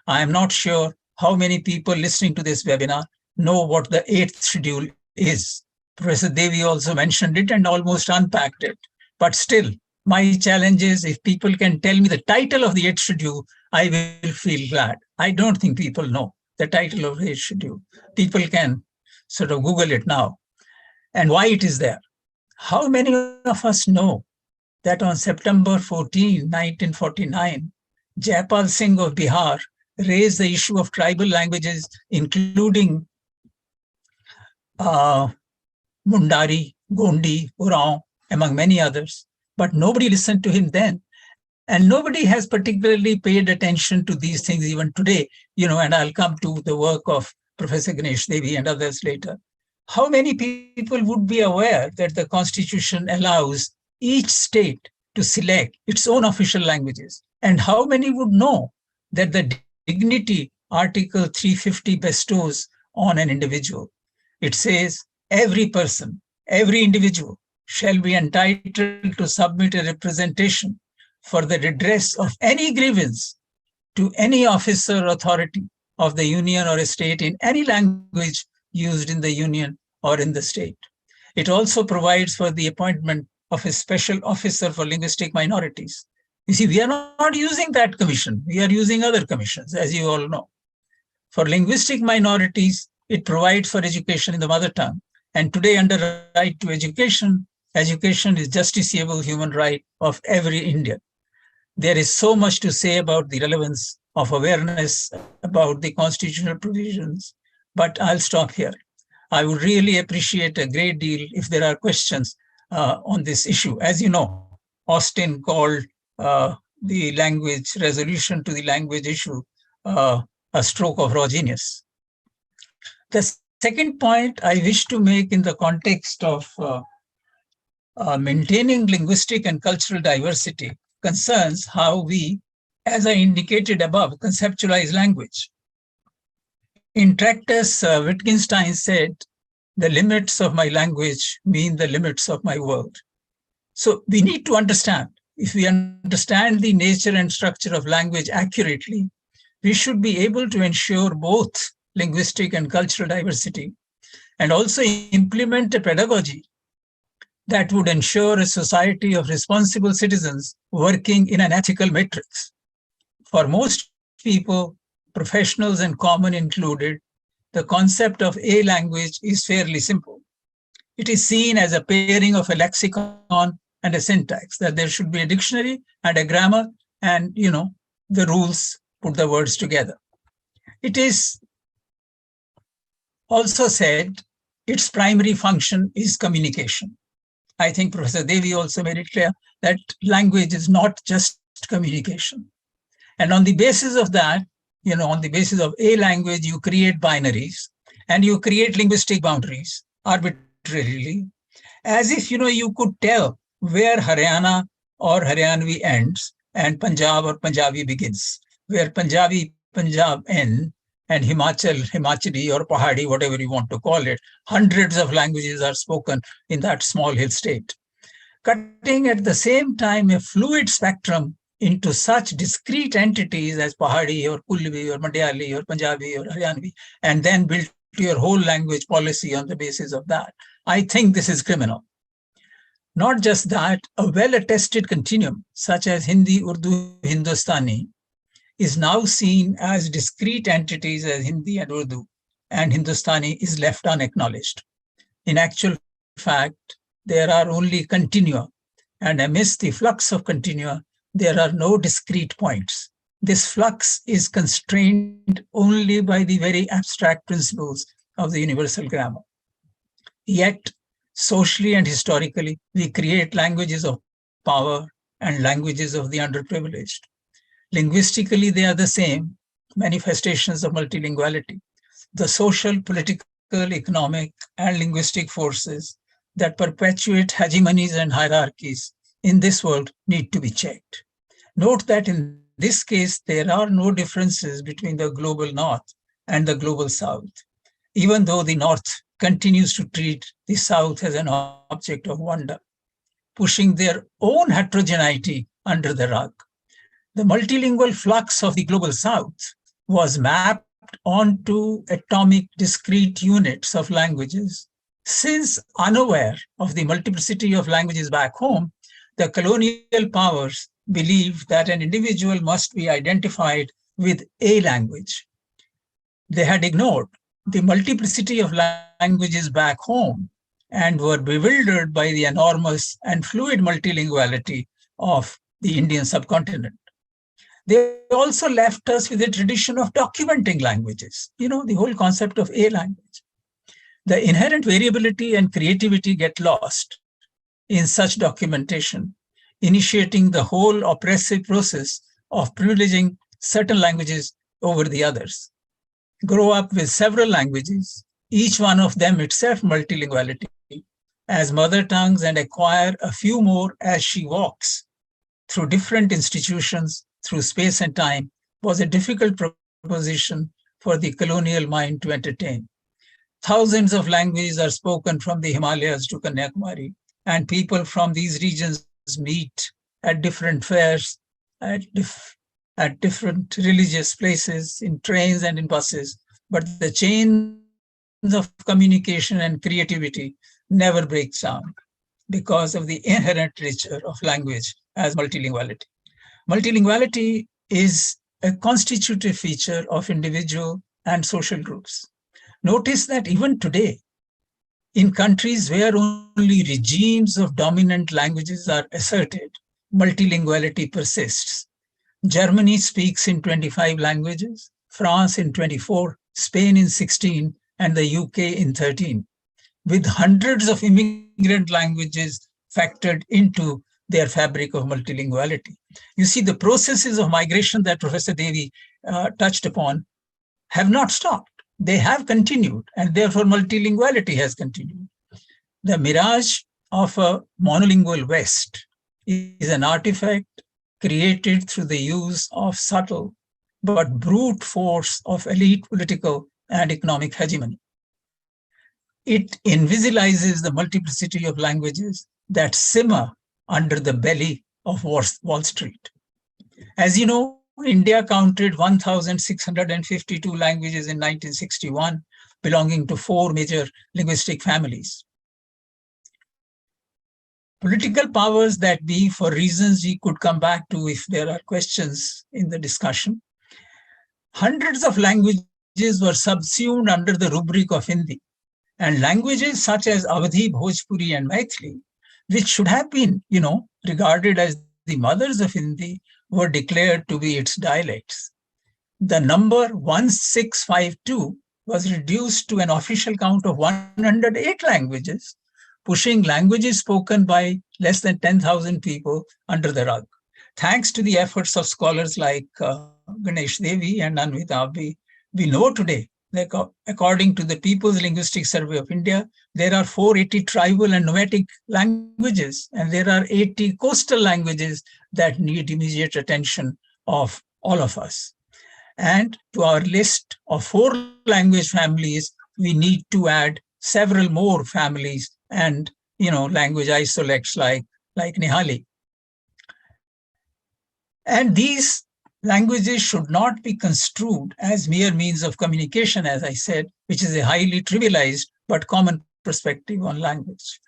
I am not sure how many people listening to this webinar know what the 8th schedule is. Professor Devy also mentioned it and almost unpacked it. But still, my challenge is if people can tell me the title of the 8th schedule, I will feel glad. I don't think people know the title of the 8th schedule. People can sort of Google it now and why it is there. How many of us know that on September 14, 1949, Jaipal Singh of Bihar raised the issue of tribal languages, including Mundari, Gondi, Oraon, among many others, but nobody listened to him then. And nobody has particularly paid attention to these things even today, and I'll come to the work of Professor Ganesh Devy and others later. How many people would be aware that the Constitution allows each state to select its own official languages? And how many would know that the dignity Article 350 bestows on an individual? It says, every person, every individual shall be entitled to submit a representation for the redress of any grievance to any officer or authority of the union or a state in any language used in the union or in the state. It also provides for the appointment of a special officer for linguistic minorities. You see, we are not using that commission. We are using other commissions, as you all know. For linguistic minorities, it provides for education in the mother tongue. And today, under right to education, education is justiciable human right of every Indian. There is so much to say about the relevance of awareness about the constitutional provisions, but I'll stop here. I would really appreciate a great deal if there are questions on this issue. As you know, Austin called the language resolution to the language issue a stroke of raw genius. The second point I wish to make in the context of maintaining linguistic and cultural diversity concerns how we, as I indicated above, conceptualize language. In Tractus, Wittgenstein said, "The limits of my language mean the limits of my world." So we need to understand, if we understand the nature and structure of language accurately, we should be able to ensure both linguistic and cultural diversity, and also implement a pedagogy that would ensure a society of responsible citizens working in an ethical matrix. For most people, professionals and common included, the concept of a language is fairly simple. It is seen as a pairing of a lexicon and a syntax, that there should be a dictionary and a grammar, and the rules put the words together. It is also said its primary function is communication. I think Professor Devy also made it clear that language is not just communication. And on the basis of that, on the basis of a language, you create binaries and you create linguistic boundaries arbitrarily, as if, you could tell where Haryana or Haryanvi ends and Punjab or Punjabi begins, where Punjabi, Punjab ends, and Himachal, Himachali or Pahadi, whatever you want to call it, hundreds of languages are spoken in that small hill state. Cutting at the same time a fluid spectrum into such discrete entities as Pahadi or Kulvi or Madhyali or Punjabi or Haryanvi, and then build your whole language policy on the basis of that. I think this is criminal. Not just that, a well-attested continuum, such as Hindi, Urdu, Hindustani, is now seen as discrete entities as Hindi and Urdu, and Hindustani is left unacknowledged. In actual fact, there are only continua, and amidst the flux of continua, there are no discrete points. This flux is constrained only by the very abstract principles of the universal grammar. Yet, socially and historically, we create languages of power and languages of the underprivileged. Linguistically, they are the same manifestations of multilinguality. The social, political, economic, and linguistic forces that perpetuate hegemonies and hierarchies in this world need to be checked. Note that in this case, there are no differences between the global North and the global South, even though the North continues to treat the South as an object of wonder, pushing their own heterogeneity under the rug. The multilingual flux of the global South was mapped onto atomic discrete units of languages. Since unaware of the multiplicity of languages back home, the colonial powers believed that an individual must be identified with a language. They had ignored the multiplicity of languages back home and were bewildered by the enormous and fluid multilinguality of the Indian subcontinent. They also left us with a tradition of documenting languages, the whole concept of a language. The inherent variability and creativity get lost in such documentation, initiating the whole oppressive process of privileging certain languages over the others. Grow up with several languages, each one of them itself multilinguality, as mother tongues, and acquire a few more as she walks through different institutions, through space and time, was a difficult proposition for the colonial mind to entertain. Thousands of languages are spoken from the Himalayas to Kanyakumari, and people from these regions meet at different fairs, at at different religious places, in trains and in buses, but the chains of communication and creativity never breaks down because of the inherent nature of language as multilinguality. Multilinguality is a constitutive feature of individual and social groups. Notice that even today, in countries where only regimes of dominant languages are asserted, multilinguality persists. Germany speaks in 25 languages, France in 24, Spain in 16, and the UK in 13, with hundreds of immigrant languages factored into their fabric of multilinguality. You see, the processes of migration that Professor Devy touched upon have not stopped. They have continued, and therefore multilinguality has continued. The mirage of a monolingual West is an artifact created through the use of subtle but brute force of elite political and economic hegemony. It invisibilizes the multiplicity of languages that simmer under the belly of Wall Street. As you know, India counted 1,652 languages in 1961, belonging to 4 major linguistic families. Political powers that be, for reasons we could come back to if there are questions in the discussion, hundreds of languages were subsumed under the rubric of Hindi, and languages such as Awadhi, Bhojpuri, and Maithili, which should have been, regarded as the mothers of Hindi, were declared to be its dialects. The number 1652 was reduced to an official count of 108 languages, pushing languages spoken by less than 10,000 people under the rug. Thanks to the efforts of scholars like Ganesh Devy and Anvita, we know today that according to the People's Linguistic Survey of India, there are 480 tribal and nomadic languages, and there are 80 coastal languages that need immediate attention of all of us. And to our list of 4 language families, we need to add several more families and language isolates like Nihali. And these languages should not be construed as mere means of communication, as I said, which is a highly trivialized but common perspective on language.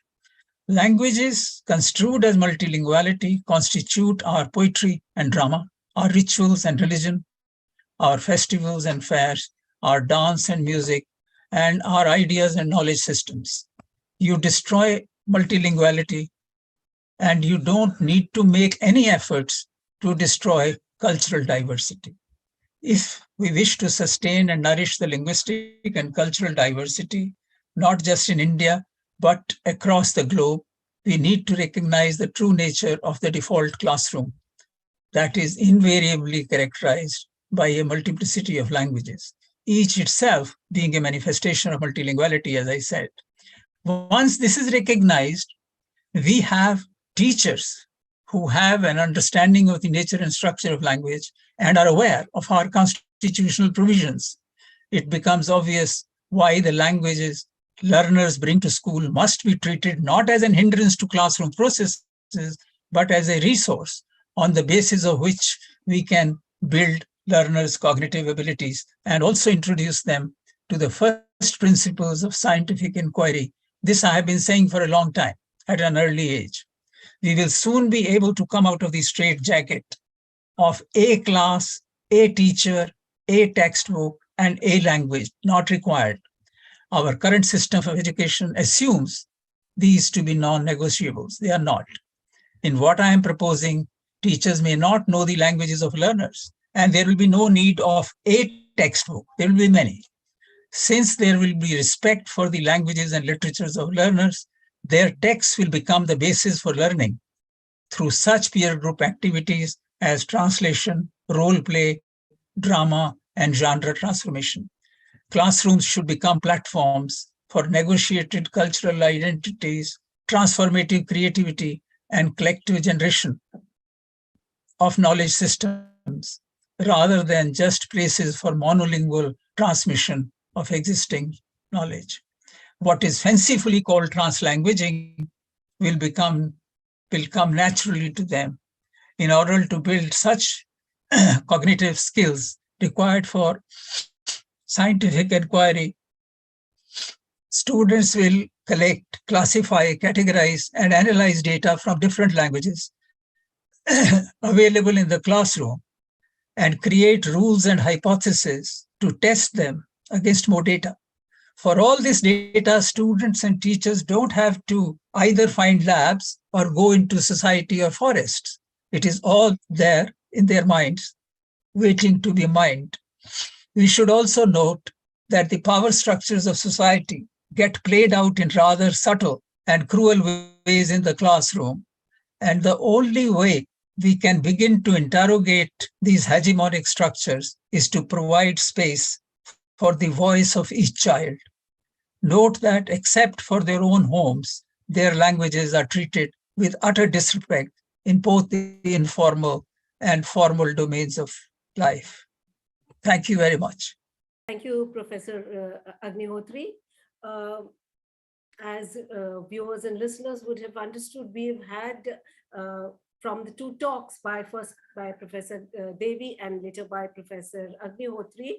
Languages construed as multilinguality constitute our poetry and drama, our rituals and religion, our festivals and fairs, our dance and music, and our ideas and knowledge systems. You destroy multilinguality, and you don't need to make any efforts to destroy cultural diversity. If we wish to sustain and nourish the linguistic and cultural diversity, not just in India, but across the globe, we need to recognize the true nature of the default classroom that is invariably characterized by a multiplicity of languages, each itself being a manifestation of multilinguality, as I said. Once this is recognized, we have teachers who have an understanding of the nature and structure of language and are aware of our constitutional provisions. It becomes obvious why the languages learners bring to school must be treated not as an hindrance to classroom processes, but as a resource on the basis of which we can build learners' cognitive abilities and also introduce them to the first principles of scientific inquiry. This I have been saying for a long time at an early age. We will soon be able to come out of the straitjacket of a class, a teacher, a textbook, and a language not required. Our current system of education assumes these to be non-negotiables. They are not. In what I am proposing, teachers may not know the languages of learners, and there will be no need of a textbook. There will be many. Since there will be respect for the languages and literatures of learners, their texts will become the basis for learning through such peer group activities as translation, role play, drama, and genre transformation. Classrooms should become platforms for negotiated cultural identities, transformative creativity, and collective generation of knowledge systems, rather than just places for monolingual transmission of existing knowledge. What is fancifully called translanguaging will come naturally to them. In order to build such cognitive skills required for scientific inquiry, students will collect, classify, categorize, and analyze data from different languages available in the classroom and create rules and hypotheses to test them against more data. For all this data, students and teachers don't have to either find labs or go into society or forests. It is all there in their minds, waiting to be mined. We should also note that the power structures of society get played out in rather subtle and cruel ways in the classroom. And the only way we can begin to interrogate these hegemonic structures is to provide space for the voice of each child. Note that except for their own homes, their languages are treated with utter disrespect in both the informal and formal domains of life. Thank you very much. Thank you, Professor Agnihotri. As viewers and listeners would have understood, we've had from the two talks first by Professor Devy and later by Professor Agnihotri,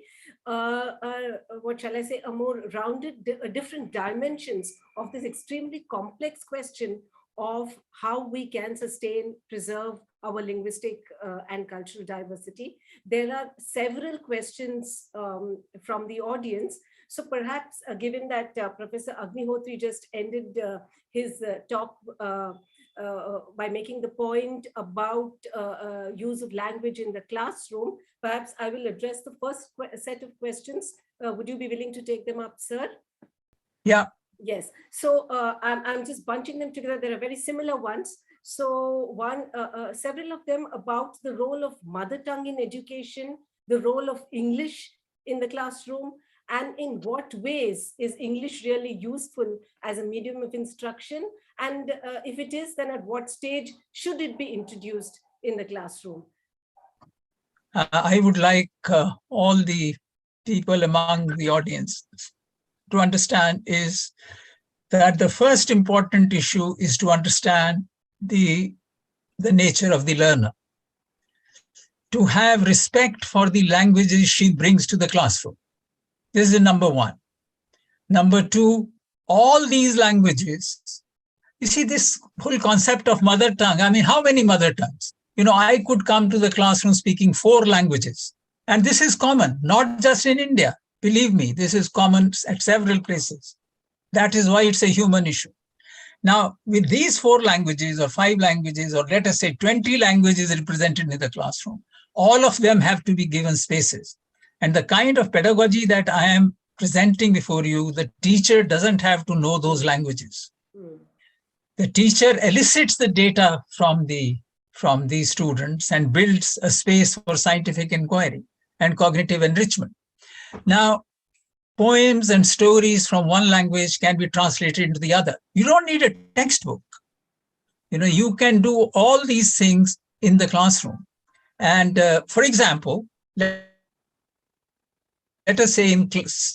what shall I say, a more rounded, different dimensions of this extremely complex question of how we can sustain, preserve our linguistic and cultural diversity. There are several questions from the audience. So perhaps given that Professor Agnihotri just ended his talk by making the point about use of language in the classroom, perhaps I will address the first set of questions. Would you be willing to take them up, sir? Yeah. Yes. So I'm just bunching them together. There are very similar ones. So several of them about the role of mother tongue in education, the role of English in the classroom, and in what ways is English really useful as a medium of instruction? And if it is, then at what stage should it be introduced in the classroom? I would like all the people among the audience to understand is that the first important issue is to understand the nature of the learner, to have respect for the languages she brings to the classroom. This is number one. Number two, all these languages, you see this whole concept of mother tongue. I mean, how many mother tongues? You know, I could come to the classroom speaking 4 languages. And this is common, not just in India. Believe me, this is common at several places. That is why it's a human issue. Now, with these 4 languages or 5 languages, or let us say 20 languages represented in the classroom, all of them have to be given spaces. And the kind of pedagogy that I am presenting before you, the teacher doesn't have to know those languages. The teacher elicits the data from the students and builds a space for scientific inquiry and cognitive enrichment. Now, poems and stories from one language can be translated into the other. You don't need a textbook. You know, you can do all these things in the classroom. And for example, let us say,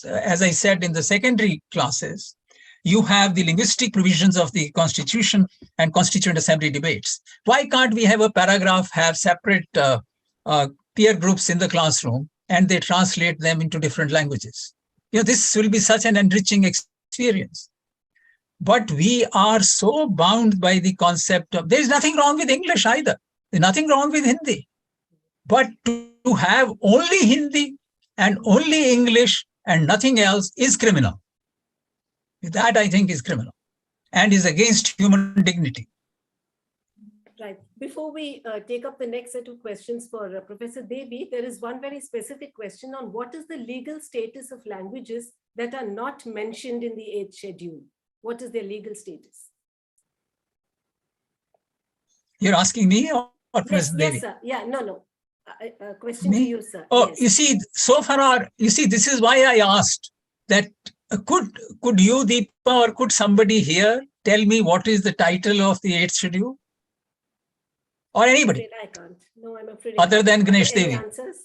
as I said, in the secondary classes, you have the linguistic provisions of the Constitution and Constituent Assembly debates. Why can't we have a paragraph, have separate peer groups in the classroom, and they translate them into different languages? You know, this will be such an enriching experience. But we are so bound by the concept of, there is nothing wrong with English either. There's nothing wrong with Hindi. But to have only Hindi and only English and nothing else is criminal. That, I think, is criminal and is against human dignity. Right. Before we take up the next set of questions for Professor Devy, there is one very specific question on what is the legal status of languages that are not mentioned in the 8th schedule? What is their legal status? You're asking me or Professor Devy? Yes, sir. Yeah, no. Question to you, sir. Oh, yes. You see, so far, this is why I asked that could you, Deepa, or could somebody here tell me what is the title of the 8th schedule? Or anybody? I can't. No, I'm afraid. Other than Ganesh Any Devi. answers?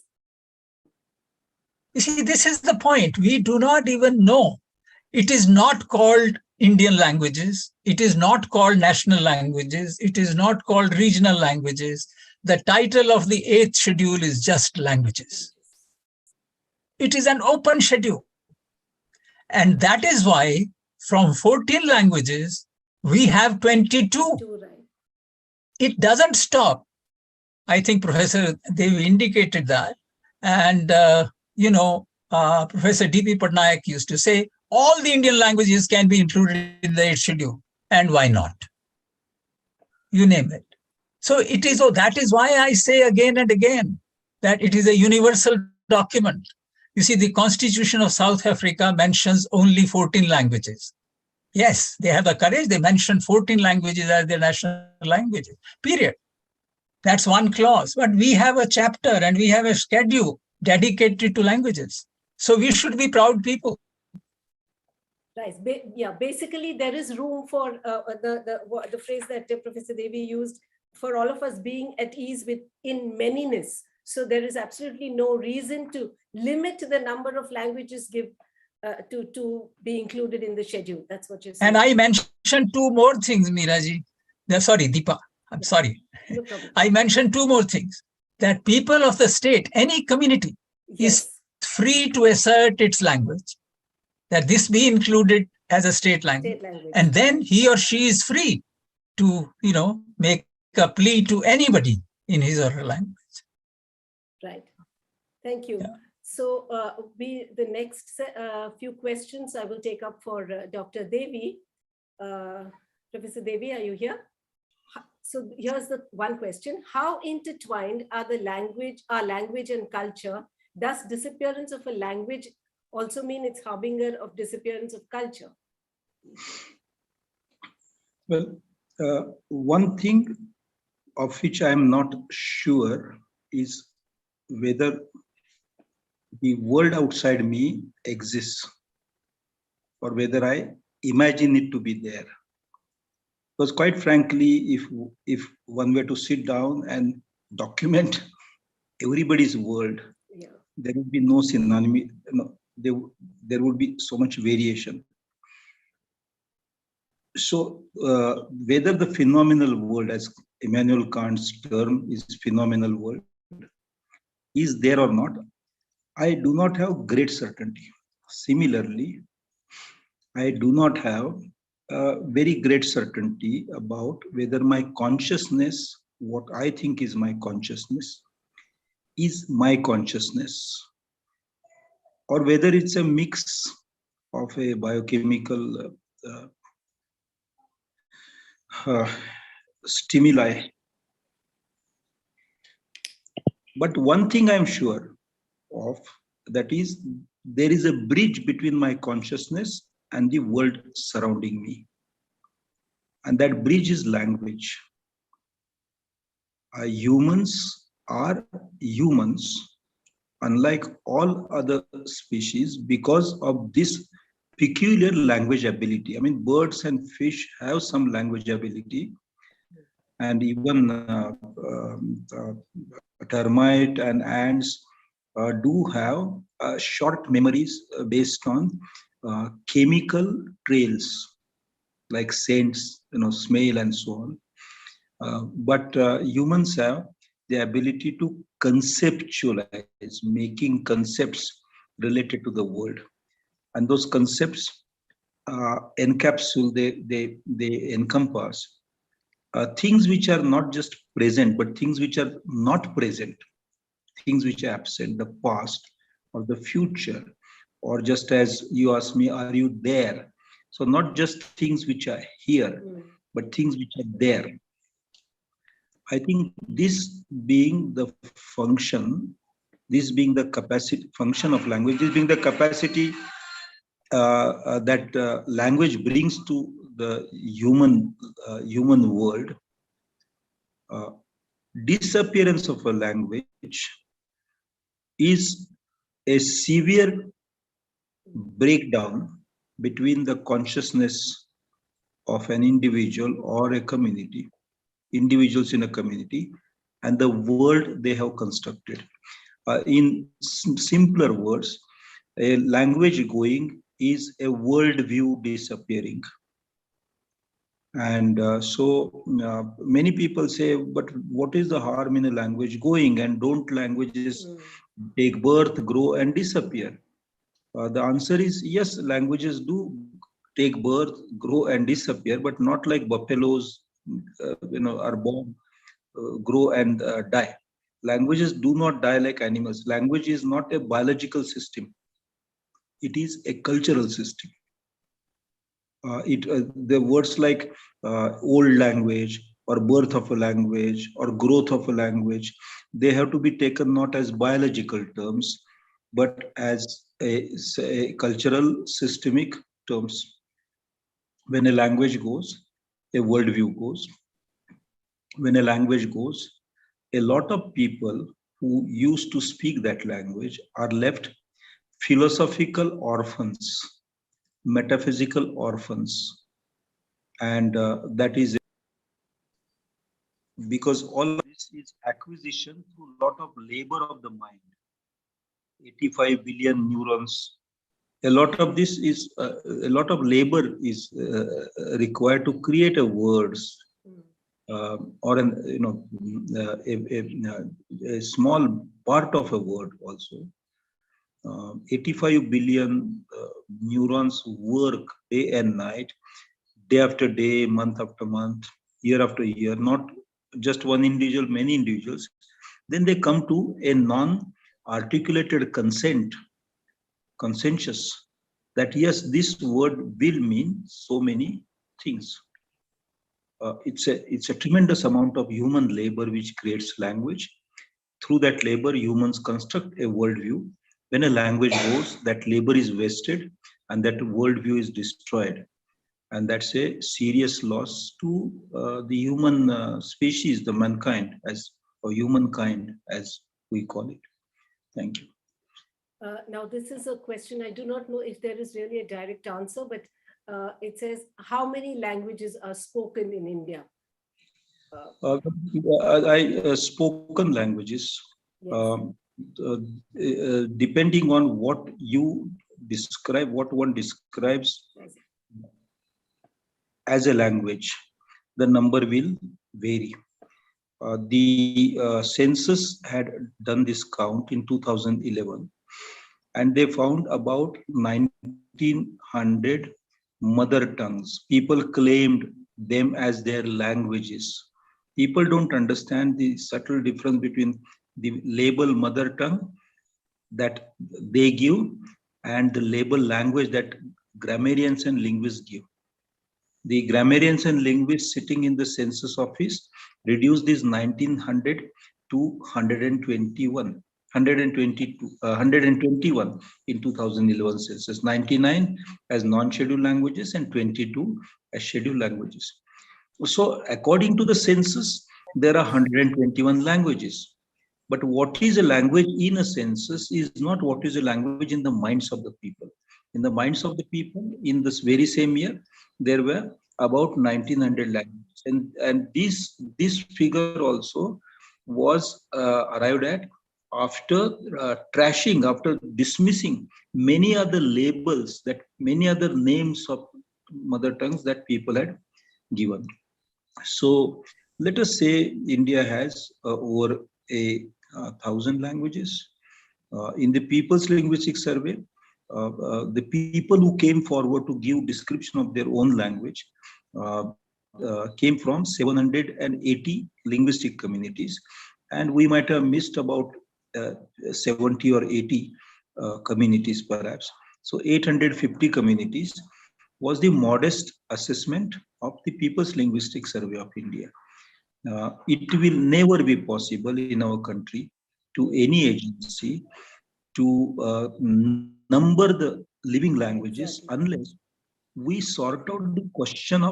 You see, this is the point. We do not even know. It is not called Indian languages. It is not called national languages. It is not called regional languages. the title of the 8th schedule is just languages. It is an open schedule. And that is why from 14 languages, we have 22. It doesn't stop. I think Professor Devy indicated that. And, Professor D.P. Patnaik used to say, all the Indian languages can be included in the 8th schedule. And why not? You name it. So that is why I say again and again that it is a universal document. You see, the Constitution of South Africa mentions only 14 languages. Yes, they have the courage. They mention 14 languages as their national languages, period. That's one clause. But we have a chapter and we have a schedule dedicated to languages. So we should be proud people. Right. Basically, there is room for the phrase that Professor Devy used, for all of us being at ease with in manyness. So there is absolutely no reason to limit the number of languages to be included in the schedule. That's what you're saying. And I mentioned 2 more things, Meeraji. Sorry, Deepa. I'm sorry. No problem. I mentioned 2 more things. That people of the state, any community, is free to assert its language. That this be included as a state language. And then he or she is free to, make a plea to anybody in his or her language. Right. Thank you. Yeah. So the next few questions I will take up for Dr. Devy. Professor Devy, are you here? So here's the one question. How intertwined are our language and culture? Does disappearance of a language also mean it's harbinger of disappearance of culture? Well, one thing of which I am not sure is whether the world outside me exists or whether I imagine it to be there. Because quite frankly, if one were to sit down and document everybody's world, there would be no synonymity. There would be so much variation. So whether the phenomenal world, as Immanuel Kant's term is phenomenal world, is there or not, I do not have great certainty. Similarly, I do not have very great certainty about whether my consciousness, what I think is my consciousness, or whether it's a mix of a biochemical stimuli. But one thing I'm sure of, that is, there is a bridge between my consciousness and the world surrounding me. And that bridge is language. Humans are humans, unlike all other species, because of this peculiar language ability. I mean, birds and fish have some language ability, and even termite and ants do have short memories based on chemical trails like scents, smell and so on. But humans have the ability to conceptualize, making concepts related to the world. And those concepts encapsulate, they encompass things which are not just present, but things which are not present, things which are absent, the past or the future, or just as you asked me, are you there? So not just things which are here, but things which are there. I think this being the function, this being the capacity, function of language, this being the capacity that language brings to the human world, disappearance of a language is a severe breakdown between the consciousness of an individual or a community, individuals in a community, and the world they have constructed. In simpler words, a language going is a worldview disappearing. And many people say, but what is the harm in a language going, and don't languages take birth, grow, and disappear? The answer is yes, languages do take birth, grow, and disappear, but not like buffaloes, are born, grow, and die. Languages do not die like animals. Language is not a biological system. It is a cultural system. The words like old language or birth of a language or growth of a language, they have to be taken not as biological terms, but as a cultural systemic terms. When a language goes, a worldview goes. When a language goes, a lot of people who used to speak that language are left philosophical orphans, metaphysical orphans. And that is because all of this is acquisition through a lot of labor of the mind. 85 billion neurons. A lot of this is a lot of labor is required to create a words or a small part of a word also. 85 billion neurons work day and night, day after day, month after month, year after year, not just one individual, many individuals. Then they come to a non-articulated consensus that yes, this word will mean so many things. It's a tremendous amount of human labor which creates language. Through that labor, humans construct a worldview. When a language goes, that labor is wasted and that worldview is destroyed. And that's a serious loss to the human species, the mankind, or humankind, as we call it. Thank you. Now, this is a question. I do not know if there is really a direct answer, but it says, how many languages are spoken in India? Spoken languages, Yes. Depending on what you describe, what one describes as a language, the number will vary. The census had done this count in 2011, and they found about 1900 mother tongues. People claimed them as their languages. People don't understand the subtle difference between the label mother tongue that they give and the label language that grammarians and linguists give. The grammarians and linguists sitting in the census office reduced this 1900 to 121. 121 in 2011 census, 99 as non-scheduled languages and 22 as scheduled languages. So according to the census, there are 121 languages. But what is a language in a census is not what is a language in the minds of the people. In the minds of the people, in this very same year, there were about 1900 languages. And this figure also was arrived at after trashing, after dismissing many other labels, that many other names of mother tongues that people had given. So let us say India has over 1,000 languages. In the People's Linguistic Survey, the people who came forward to give description of their own language came from 780 linguistic communities, and we might have missed about 70 or 80 communities perhaps. So 850 communities was the modest assessment of the People's Linguistic Survey of India. It will never be possible in our country to any agency to number the living languages unless we sort out the question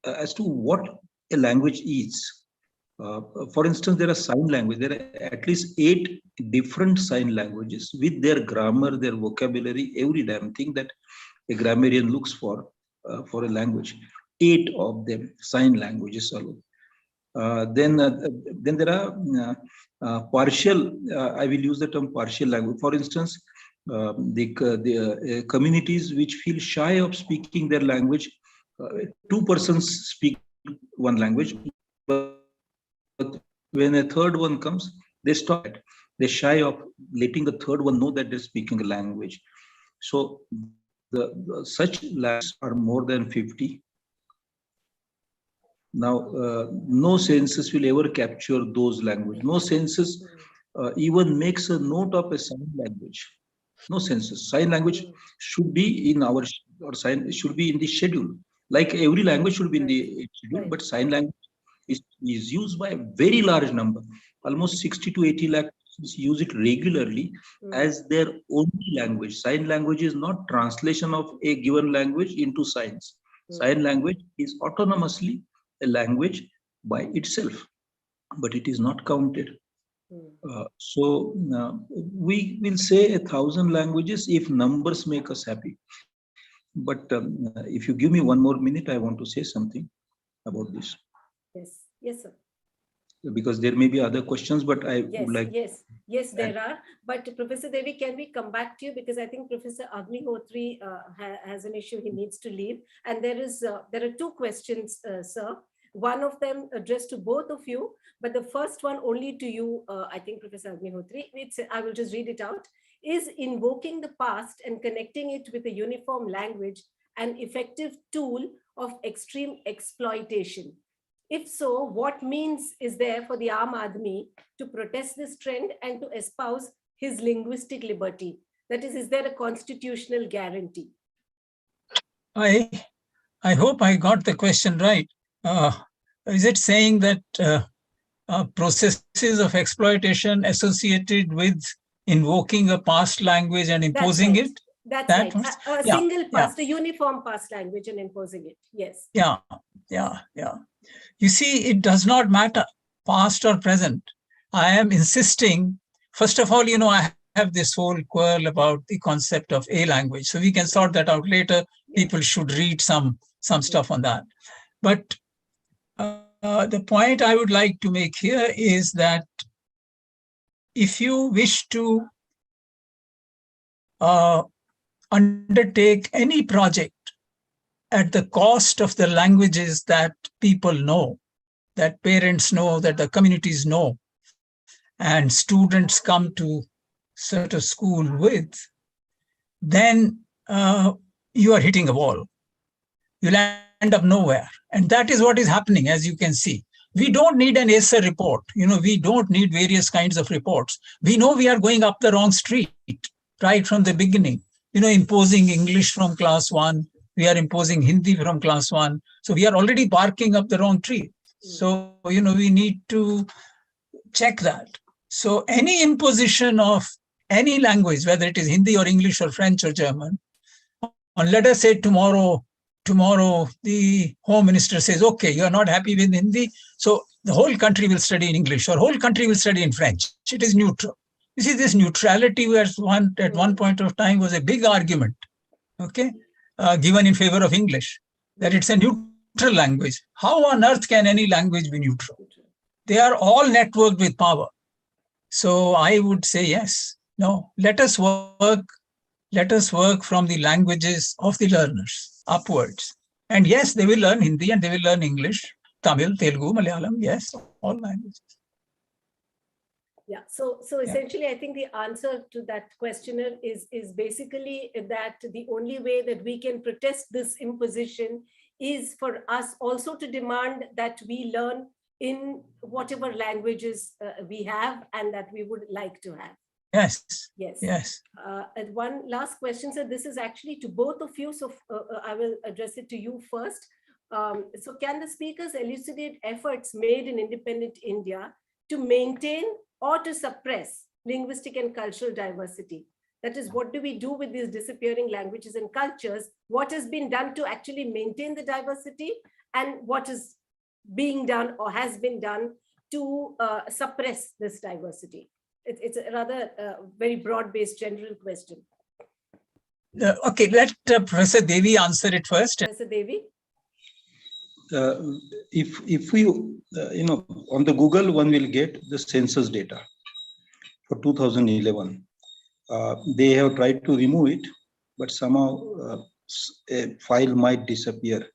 as to what a language is. For instance, there are sign language. There are at least 8 different sign languages with their grammar, their vocabulary, every damn thing that a grammarian looks for a language. 8 of them, sign languages alone. Then there are partial. I will use the term partial language. For instance, the communities which feel shy of speaking their language two persons speak one language, but when a third one comes, they stop it. They shy of letting the third one know that they're speaking a language. So such languages are more than 50. Now, no census will ever capture those languages. No census even makes a note of a sign language. No census. Sign language should be in our, or sign should be in the schedule. Like every language should be in the schedule, but sign language is used by a very large number. Almost 60 to 80 lakh use it regularly as their only language. Sign language is not translation of a given language into signs. Sign language is autonomously a language by itself, but it is not counted. So we will say 1,000 languages if numbers make us happy. But if you give me one more minute, I want to say something about this. Yes, yes, sir. Because there may be other questions, but I would like. Yes, there are. But Professor Devi, can we come back to you, because I think Professor Agnihotri has an issue; he needs to leave. And there are two questions, sir. One of them addressed to both of you, but the first one only to you, I think, Professor Agnihotri. I will just read it out. Is invoking the past and connecting it with a uniform language an effective tool of extreme exploitation? If so, what means is there for the Aam Aadmi to protest this trend and to espouse his linguistic liberty? That is there a constitutional guarantee? I hope I got the question right. Is it saying that processes of exploitation associated with invoking a past language and imposing That's right. it? That's that right. A single past, a uniform past language and imposing it. Yes. Yeah. You see, it does not matter, past or present. I am insisting, first of all, I have this whole quarrel about the concept of a language. So we can sort that out later. People should read some stuff on that. But the point I would like to make here is that if you wish to undertake any project at the cost of the languages that people know, that parents know, that the communities know, and students come to sort of school with, then you are hitting a wall. You'll end up nowhere. And that is what is happening, as you can see. We don't need an ASA report. We don't need various kinds of reports. We know we are going up the wrong street right from the beginning. Imposing English from class 1. We are imposing Hindi from class 1. So we are already barking up the wrong tree. So, we need to check that. So any imposition of any language, whether it is Hindi or English or French or German, and let us say tomorrow the Home Minister says, okay, you are not happy with Hindi, so the whole country will study in English or whole country will study in French. It is neutral. You see, this neutrality at one point of time was a big argument, okay, given in favor of English, that it's a neutral language. How on earth can any language be neutral? They are all networked with power. So I would say yes. No, let us work from the languages of the learners upwards. And yes, they will learn Hindi and they will learn English, Tamil, Telugu, Malayalam, yes, all languages. Yeah, so essentially, I think the answer to that questioner is basically that the only way that we can protest this imposition is for us also to demand that we learn in whatever languages we have and that we would like to have. Yes. And one last question, sir. This is actually to both of you, so I will address it to you first. So can the speakers elucidate efforts made in independent India to maintain or to suppress linguistic and cultural diversity? That is, what do we do with these disappearing languages and cultures? What has been done to actually maintain the diversity, and what is being done or has been done to suppress this diversity? It's a rather very broad-based general question. Okay, let Professor Devy answer it first. Professor Devy? If we, on the Google, one will get the census data for 2011. They have tried to remove it, but somehow a file might disappear.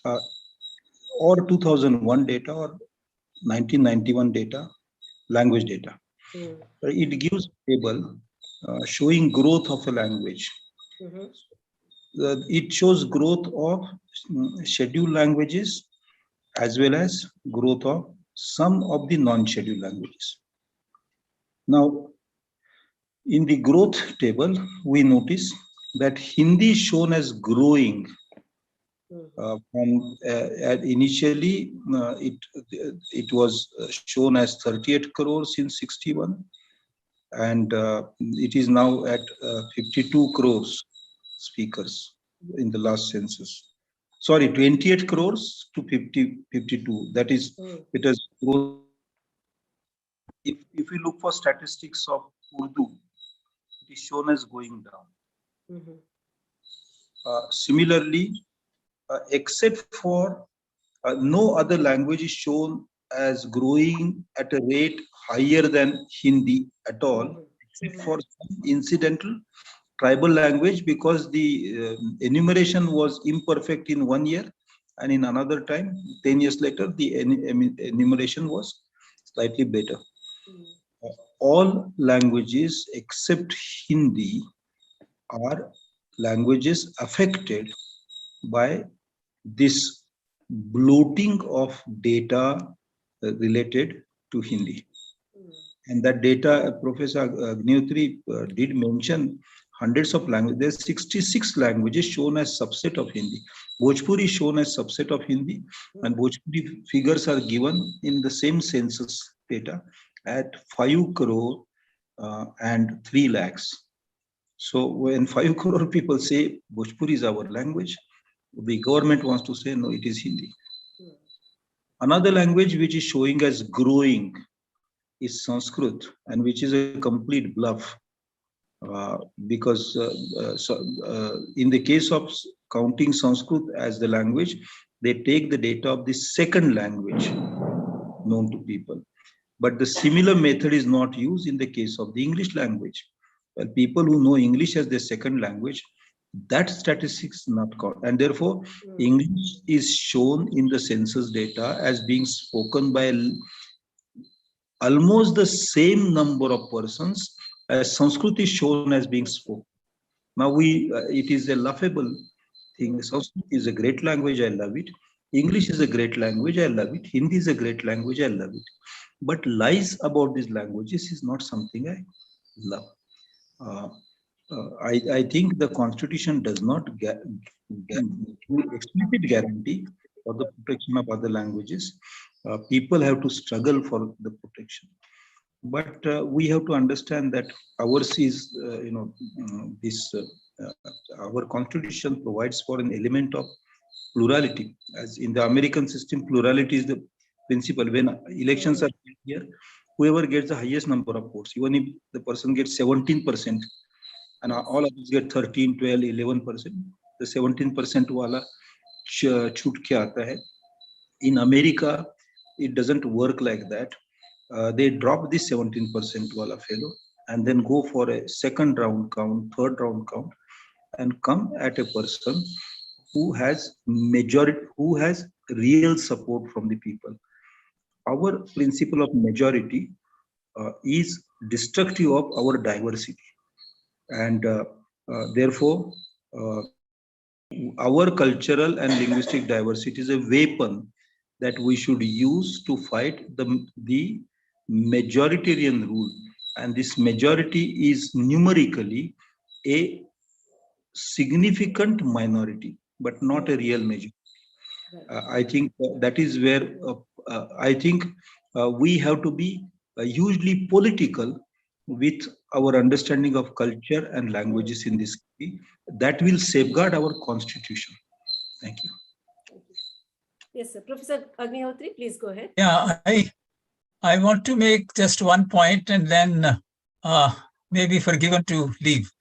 or 2001 data or 1991 data, language data. It gives a table showing growth of a language. It shows growth of scheduled languages as well as growth of some of the non-scheduled languages. Now, in the growth table, we notice that Hindi is shown as growing. Initially, it was shown as 38 crores in 61, and it is now at 52 crores speakers in the last census. Sorry, 28 crores to 52. That is, it has grown. If we look for statistics of Urdu, it is shown as going down. Similarly, except for no other language is shown as growing at a rate higher than Hindi at all, except for some incidental tribal language, because the enumeration was imperfect in 1 year, and in another time, 10 years later, the enumeration was slightly better. All languages except Hindi are languages affected by this bloating of data related to Hindi. And that data, Professor Agnihotri did mention hundreds of languages. There's 66 languages shown as subset of Hindi. Bhojpuri is shown as subset of Hindi, and Bhojpuri figures are given in the same census data at 5 crore and 3 lakhs. So when 5 crore people say Bhojpuri is our language, the government wants to say, no, it is Hindi. Another language which is showing as growing is Sanskrit, and which is a complete bluff. Because in the case of counting Sanskrit as the language, they take the data of the second language known to people. But the similar method is not used in the case of the English language. Well, people who know English as their second language, that statistics not caught. And therefore, English is shown in the census data as being spoken by almost the same number of persons as Sanskrit is shown as being spoken. Now it is a laughable thing. Sanskrit is a great language, I love it. English is a great language, I love it. Hindi is a great language, I love it. But lies about these languages is not something I love. I think the Constitution does not explicit guarantee for the protection of other languages. People have to struggle for the protection. But we have to understand that ours is, our Constitution provides for an element of plurality. As in the American system, plurality is the principle. When elections are here, whoever gets the highest number of votes, even if the person gets 17%, and all of us get 13, 12, 11%, the 17% wala chut ke aata hai. In America, it doesn't work like that. They drop this 17% wala fellow and then go for a second round count, third round count, and come at a person who has majority, who has real support from the people. Our principle of majority is destructive of our diversity, and therefore our cultural and linguistic diversity is a weapon that we should use to fight the majoritarian rule, and this majority is numerically a significant minority but not a real majority. I think that is where I think we have to be hugely political with our understanding of culture and languages in this country. That will safeguard our Constitution. Thank you. Yes, sir. Professor Agnihotri, please go ahead. Yeah, I want to make just one point and then maybe forgiven to leave.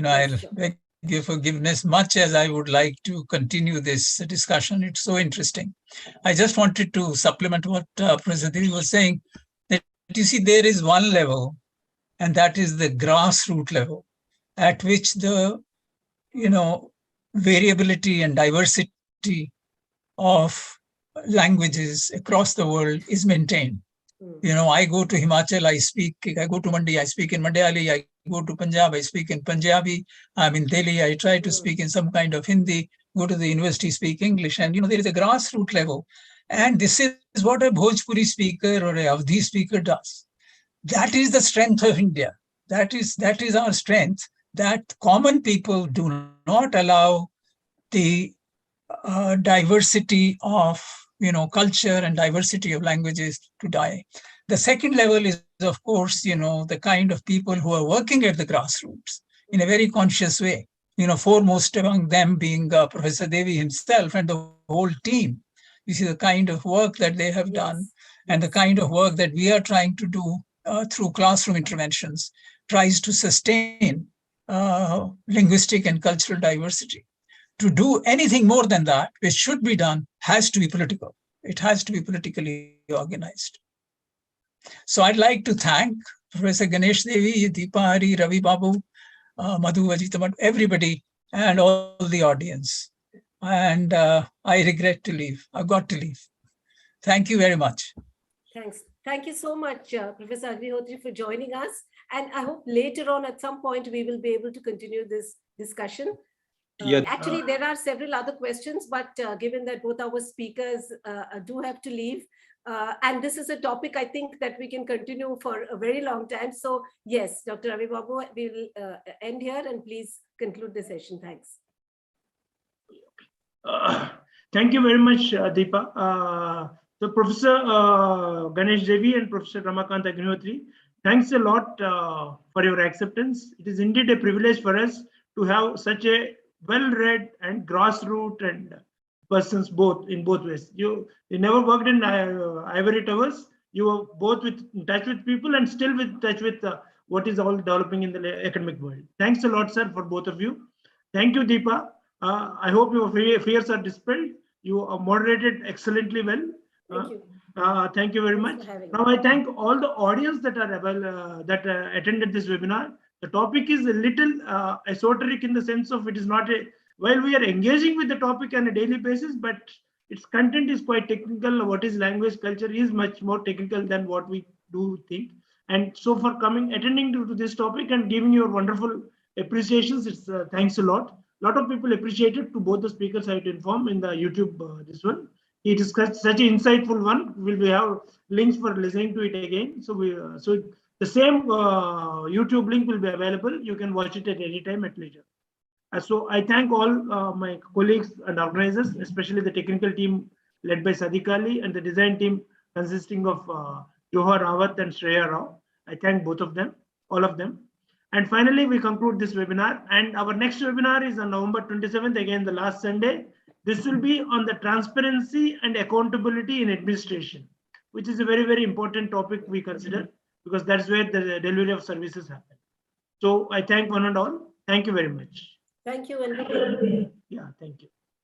I'll beg your forgiveness, much as I would like to continue this discussion. It's so interesting. I just wanted to supplement what Professor Devi was saying, that you see there is one level, and that is the grassroots level, at which the variability and diversity of languages across the world is maintained. You know, I go to Himachal, I go to Mandi, I speak in Mandayali, I go to Punjab, I speak in Punjabi, I'm in Delhi, I try to speak in some kind of Hindi, go to the university, speak English. And, there is a grassroots level. And this is what a Bhojpuri speaker or a Avdi speaker does. That is the strength of India. That is our strength, that common people do not allow the diversity of culture and diversity of languages to die. The second level is, of course, the kind of people who are working at the grassroots in a very conscious way. Foremost among them being Professor Devy himself and the whole team. You see the kind of work that they have done, and the kind of work that we are trying to do through classroom interventions tries to sustain linguistic and cultural diversity. To do anything more than that, which should be done, has to be political. It has to be politically organized. So I'd like to thank Professor Ganesh Devy, Deepa Hari, Ravi Babu, Madhu Ajitamat, everybody, and all the audience. And I regret to leave. I've got to leave. Thank you very much. Thanks. Thank you so much, Professor Agnihotri, for joining us. And I hope later on at some point we will be able to continue this discussion. Actually, there are several other questions, but given that both our speakers do have to leave, and this is a topic I think that we can continue for a very long time. So yes, Dr. Ravi Babu, we will end here, and please conclude the session. Thanks. Thank you very much, Deepa. So Professor Ganesh Devy and Professor Ramakant Agnihotri, thanks a lot for your acceptance. It is indeed a privilege for us to have such a well-read and grassroots and persons in both ways. You never worked in ivory towers. You were both in touch with people and still in touch with what is all developing in the academic world. Thanks a lot, sir, for both of you. Thank you, Deepa. I hope your fears are dispelled. You are moderated excellently well. Thank you. Thank you very much. Now I thank all the audience that are attended this webinar. The topic is a little esoteric in the sense of it is not while we are engaging with the topic on a daily basis, but its content is quite technical. What is language culture is much more technical than what we do think. And so for attending to this topic and giving your wonderful appreciations, it's thanks a lot. A lot of people appreciate it. To both the speakers I had to inform in the YouTube this one. It is such an insightful one. We have links for listening to it again. So the same YouTube link will be available. You can watch it at any time at leisure. So I thank all my colleagues and organizers, especially the technical team led by Siddiqi and the design team consisting of Johar Rawat and Shreya Rao. I thank both of them, all of them. And finally, we conclude this webinar. And our next webinar is on November 27th, again, the last Sunday. This will be on the transparency and accountability in administration, which is a very, very important topic we consider, because that's where the delivery of services happen. So I thank one and all. Thank you very much. Thank you, and yeah, thank you.